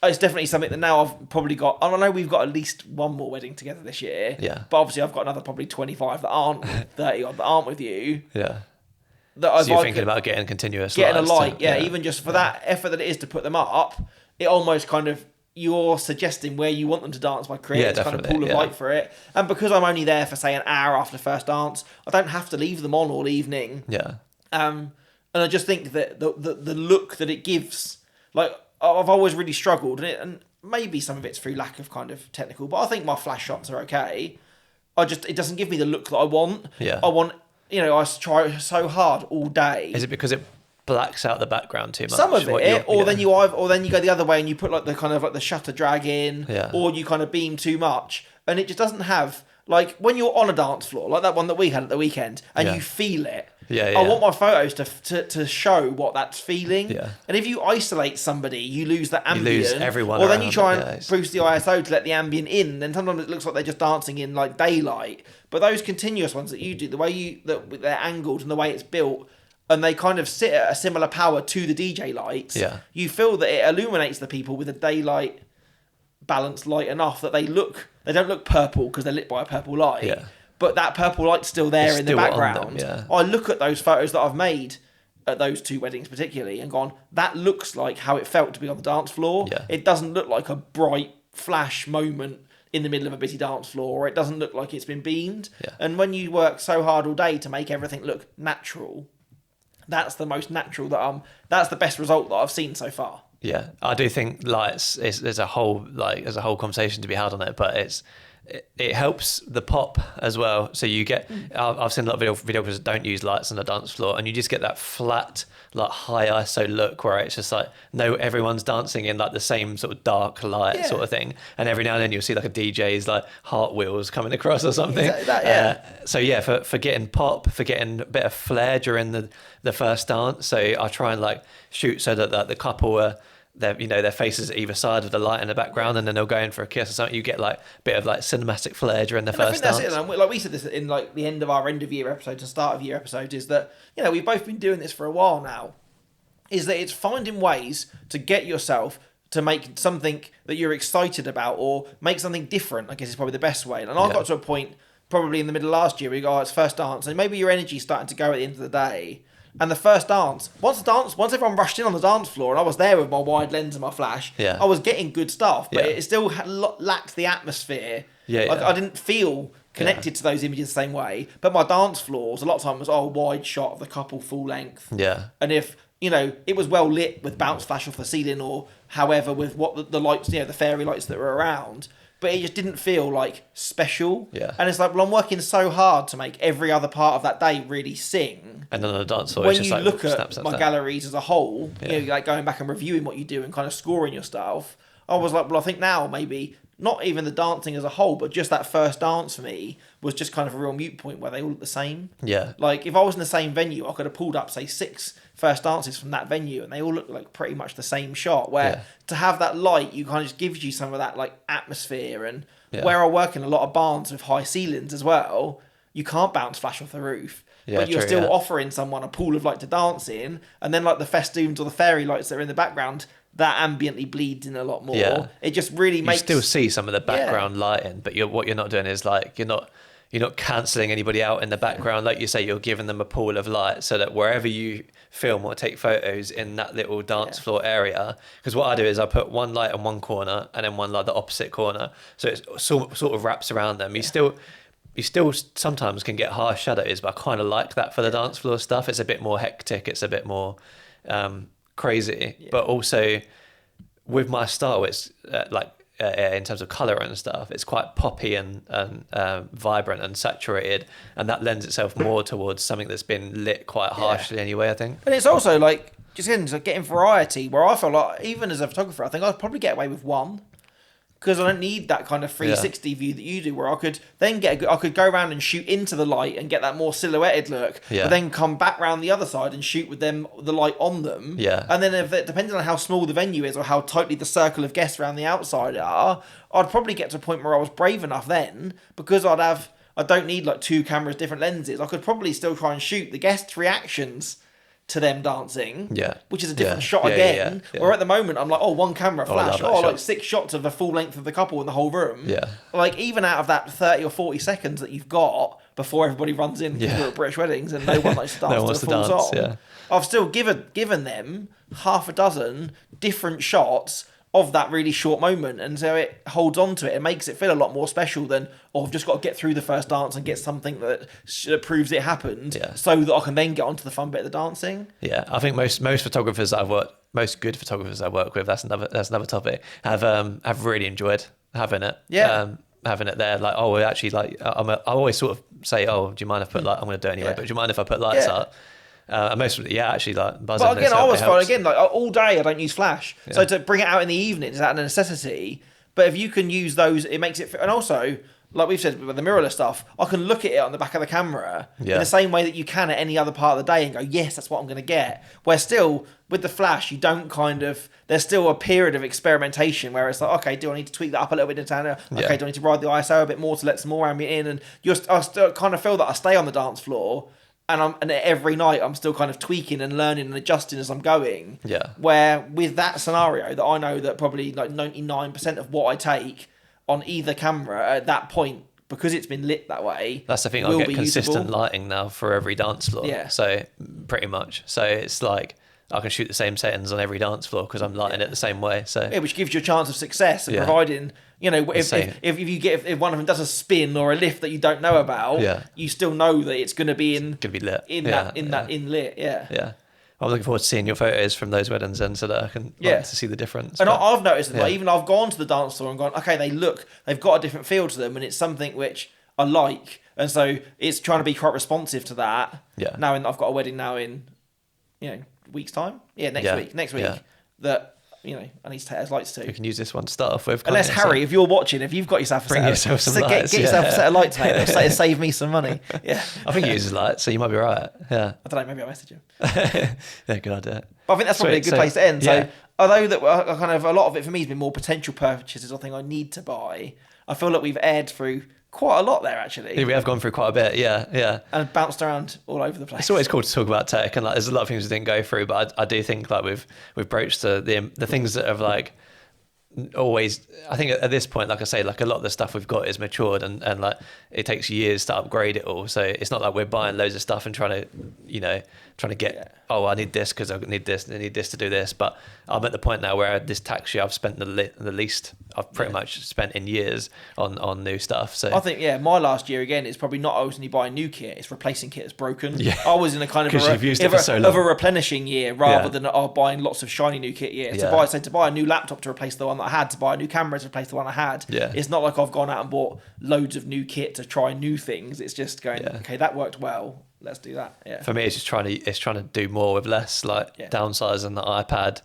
it's definitely something that now I've probably got. I don't know, we've got at least one more wedding together this year. Yeah. But obviously I've got another probably 25 that aren't 30 odd that aren't with you. Yeah. That So you're thinking about getting continuous getting a lights light, to- even just for that effort that it is to put them up, it almost kind of, you're suggesting where you want them to dance by creating this kind of pool of light for it. And because I'm only there for say an hour after the first dance, I don't have to leave them on all evening. Yeah. And I just think that the look that it gives, like I've always really struggled, and maybe some of it's through lack of kind of technical, but I think my flash shots are okay. It doesn't give me the look that I want. Yeah. I want, I try so hard all day. Is it because it blacks out the background too much? Some of it, or then you go the other way and you put like the kind of like the shutter drag in, or you kind of beam too much, and it just doesn't have, like when you're on a dance floor like that one that we had at the weekend, and you feel it. I want my photos to show what that's feeling. Yeah. And if you isolate somebody, you lose that ambient. You lose everyone or then you around try it, and boost the ISO to let the ambient in. Then sometimes it looks like they're just dancing in like daylight. But those continuous ones that you do, the way they're angled and the way it's built, and they kind of sit at a similar power to the DJ lights. Yeah. You feel that it illuminates the people with a daylight balanced light enough that they don't look purple because they're lit by a purple light. Yeah. But that purple light's still there It's in the still on background. them, I look at those photos that I've made at those 2 weddings particularly and gone, that looks like how it felt to be on the dance floor. Yeah. It doesn't look like a bright flash moment in the middle of a busy dance floor, or it doesn't look like it's been beamed. Yeah. And when you work so hard all day to make everything look natural, that's the most natural that's the best result that I've seen so far. Yeah, I do think lights. There's a whole conversation to be had on it, but it helps the pop as well. So you get, I've seen a lot of videographers that don't use lights on the dance floor, and you just get that flat, like high ISO look where it's just like, no, everyone's dancing in like the same sort of dark light sort of thing. And every now and then you'll see like a DJ's like heart wheels coming across or something. Exactly for getting pop, for getting a bit of flair during the first dance. So I try and like shoot so that the couple are, their faces either side of the light in the background, and then they'll go in for a kiss or something. You get like a bit of like cinematic flair during the first dance. I think that's it. Like we said this in like the end of our end of year episodes and start of year episodes, is that we've both been doing this for a while now. Is that it's finding ways to get yourself to make something that you're excited about, or make something different, I guess is probably the best way. And I got to a point probably in the middle of last year where you go, it's first dance, and maybe your energy's starting to go at the end of the day. And the first dance, once everyone rushed in on the dance floor, and I was there with my wide lens and my flash, I was getting good stuff, but it still lacked the atmosphere. I didn't feel connected to those images the same way. But my dance floors, a lot of time was wide shot of the couple full length. Yeah. And if it was well lit with bounce flash off the ceiling or however with what the lights, the fairy lights that were around. But it just didn't feel like special. Yeah. And it's like, well, I'm working so hard to make every other part of that day really sing. And then on the dance floor, When it's just you like look snap, at snap, my snap. galleries as a whole, Yeah. like going back and reviewing what you do and kind of scoring your stuff, I was like, well, I think now maybe not even the dancing as a whole, but just that first dance for me was just kind of a real mute point where they all look the same. Yeah. Like if I was in the same venue, I could have pulled up, say, 6 first dances from that venue and they all look like pretty much the same shot, where to have that light, you kind of just gives you some of that like atmosphere. And where I work in a lot of barns with high ceilings as well, you can't bounce flash off the roof. Yeah, but you're true, still offering someone a pool of light to dance in, and then like the festoons or the fairy lights that are in the background, that ambiently bleeds in a lot more. Yeah. It just really makes... You still see some of the background lighting, but what you're not doing is like you're not cancelling anybody out in the background. Like you say, you're giving them a pool of light so that wherever you film or take photos in that little dance floor area, because what I do is I put one light in one corner and then one light the opposite corner, so it sort of wraps around them. You still sometimes can get harsh shadows, but I kind of like that for the dance floor stuff. It's a bit more hectic, it's a bit more crazy, but also with my style, it's in terms of colour and stuff, it's quite poppy and vibrant and saturated, and that lends itself more towards something that's been lit quite harshly anyway, I think. And it's also like just getting variety, where I feel like even as a photographer, I think I'd probably get away with one, because I don't need that kind of 360 view that you do, where I could then I could go around and shoot into the light and get that more silhouetted look, but then come back round the other side and shoot with the light on them. Yeah. And then depending on how small the venue is or how tightly the circle of guests around the outside are, I'd probably get to a point where I was brave enough then, because I don't need like 2 cameras, different lenses. I could probably still try and shoot the guests' reactions to them dancing, which is a different shot again. Where at the moment I'm like, one camera flash, like 6 shots of the full length of the couple in the whole room. Like even out of that 30 or 40 seconds that you've got before everybody runs in, because we're at British weddings and no one likes to dance to the full song. I've still given them half a dozen different shots of that really short moment, and so it holds on to it. It makes it feel a lot more special than, I've just got to get through the first dance and get something that proves it happened, so that I can then get onto the fun bit of the dancing. Yeah, I think most photographers that I've worked, most good photographers I work with, that's another topic, have really enjoyed having it. Having it there, like, actually, like, I always sort of say, do you mind if I put light? I'm going to do it anyway, but do you mind if I put lights up? And most of it, actually, like, buzzing. But again, I was fine. Again, like all day, I don't use flash, so to bring it out in the evening is out of necessity. But if you can use those, it makes it. And also, like we've said with the mirrorless stuff, I can look at it on the back of the camera in the same way that you can at any other part of the day and go, yes, that's what I'm going to get. Where still with the flash, you don't there's still a period of experimentation where it's like, okay, do I need to tweak that up a little bit? Okay, do I need to ride the ISO a bit more to let some more ambient in? And I still kind of feel that I stay on the dance floor. And every night I'm still kind of tweaking and learning and adjusting as I'm going. Where with that scenario, that I know that probably like 99% of what I take on either camera at that point, because it's been lit that way, that's the thing. I'll get consistent lighting now for every dance floor. So pretty much. So it's like I can shoot the same settings on every dance floor because I'm lighting it the same way. So which gives you a chance of success and providing. If one of them does a spin or a lift that you don't know about, you still know that it's going to be lit in lit. I'm looking forward to seeing your photos from those weddings, and so that I can to see the difference. And I've noticed that even I've gone to the dance floor and gone, okay, they've got a different feel to them, and it's something which I like, and so it's trying to be quite responsive to that. Now I've got a wedding now in week's time. Next week. That. I need to take those lights too. We can use this one to start off with. Unless Harry, if you're watching, if you've got yourself a get yourself a set of lights, mate. It'll save me some money. Yeah, I think he uses lights, so you might be right. Yeah, I don't know. Maybe I'll message him. Good idea. But I think that's probably a good place to end. So, although that kind of a lot of it for me has been more potential purchases or thing I need to buy, I feel like we've aired through quite a lot there actually. We have gone through quite a bit, and bounced around all over the place. It's always cool to talk about tech, and like there's a lot of things we didn't go through, but I do think like we've broached the things that have like always. I think at this point, like I say, like a lot of the stuff we've got is matured, and like it takes years to upgrade it all. So it's not like we're buying loads of stuff and trying to get oh, I need this because I need this to do this. But I'm at the point now where this tax year I've spent the least I've pretty much spent in years on new stuff. So I think, my last year again is probably not only buying new kit, it's replacing kit that's broken. Yeah. I was in a kind of you've used it for so long. of a replenishing year rather than buying lots of shiny new kit year. Yeah. To buy a new laptop to replace the one that I had, to buy a new camera to replace the one I had. Yeah. It's not like I've gone out and bought loads of new kit to try new things. It's just going, okay, that worked well. Let's do that. Yeah. For me, it's just trying to do more with less, like downsizing the iPad.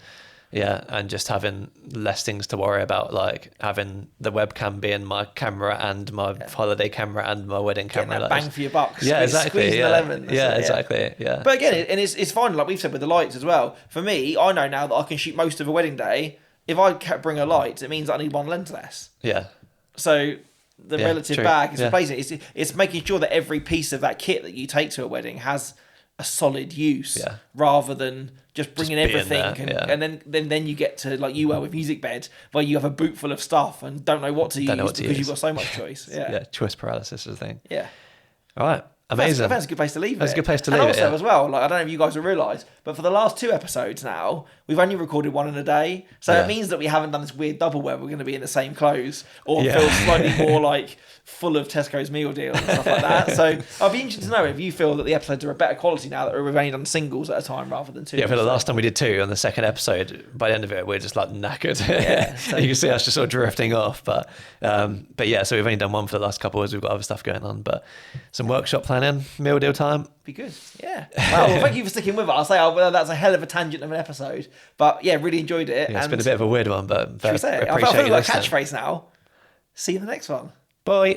Yeah, and just having less things to worry about, like having the webcam being my camera and my holiday camera and my wedding camera. That bang for your buck. Yeah, exactly. Squeeze the lemon. Exactly. Yeah. But again, it's fine. Like we've said with the lights as well. For me, I know now that I can shoot most of a wedding day. If I bring a light, it means I need one lens less. Yeah. So the relative bag is replacing it. It's making sure that every piece of that kit that you take to a wedding has a solid use rather than just bringing everything and then you get to like you were with Music Bed where you have a boot full of stuff and don't know what to use because you've got so much choice. Choice paralysis is the thing. All right. I Amazing. think that's a good place to leave it. That's a good place to leave it. And also as well, like I don't know if you guys have realised, but for the last 2 episodes now, we've only recorded one in a day. So it means that we haven't done this weird double where we're going to be in the same clothes or feel slightly more like full of Tesco's meal deals and stuff like that. So I'd be interested to know if you feel that the episodes are a better quality now that we've only done singles at a time rather than 2. Yeah, for the last time we did 2 on the second episode, by the end of it, we're just like knackered. You can see us just sort of drifting off. But yeah, so we've only done one for the last couple of weeks. We've got other stuff going on, but some workshop planning, meal deal time. Be good. Yeah. Well, thank you for sticking with it. I'll say that's a hell of a tangent of an episode. But yeah, really enjoyed it. Yeah, it's been a bit of a weird one, but should we say it? I feel like a catchphrase now. See you in the next one. Bye.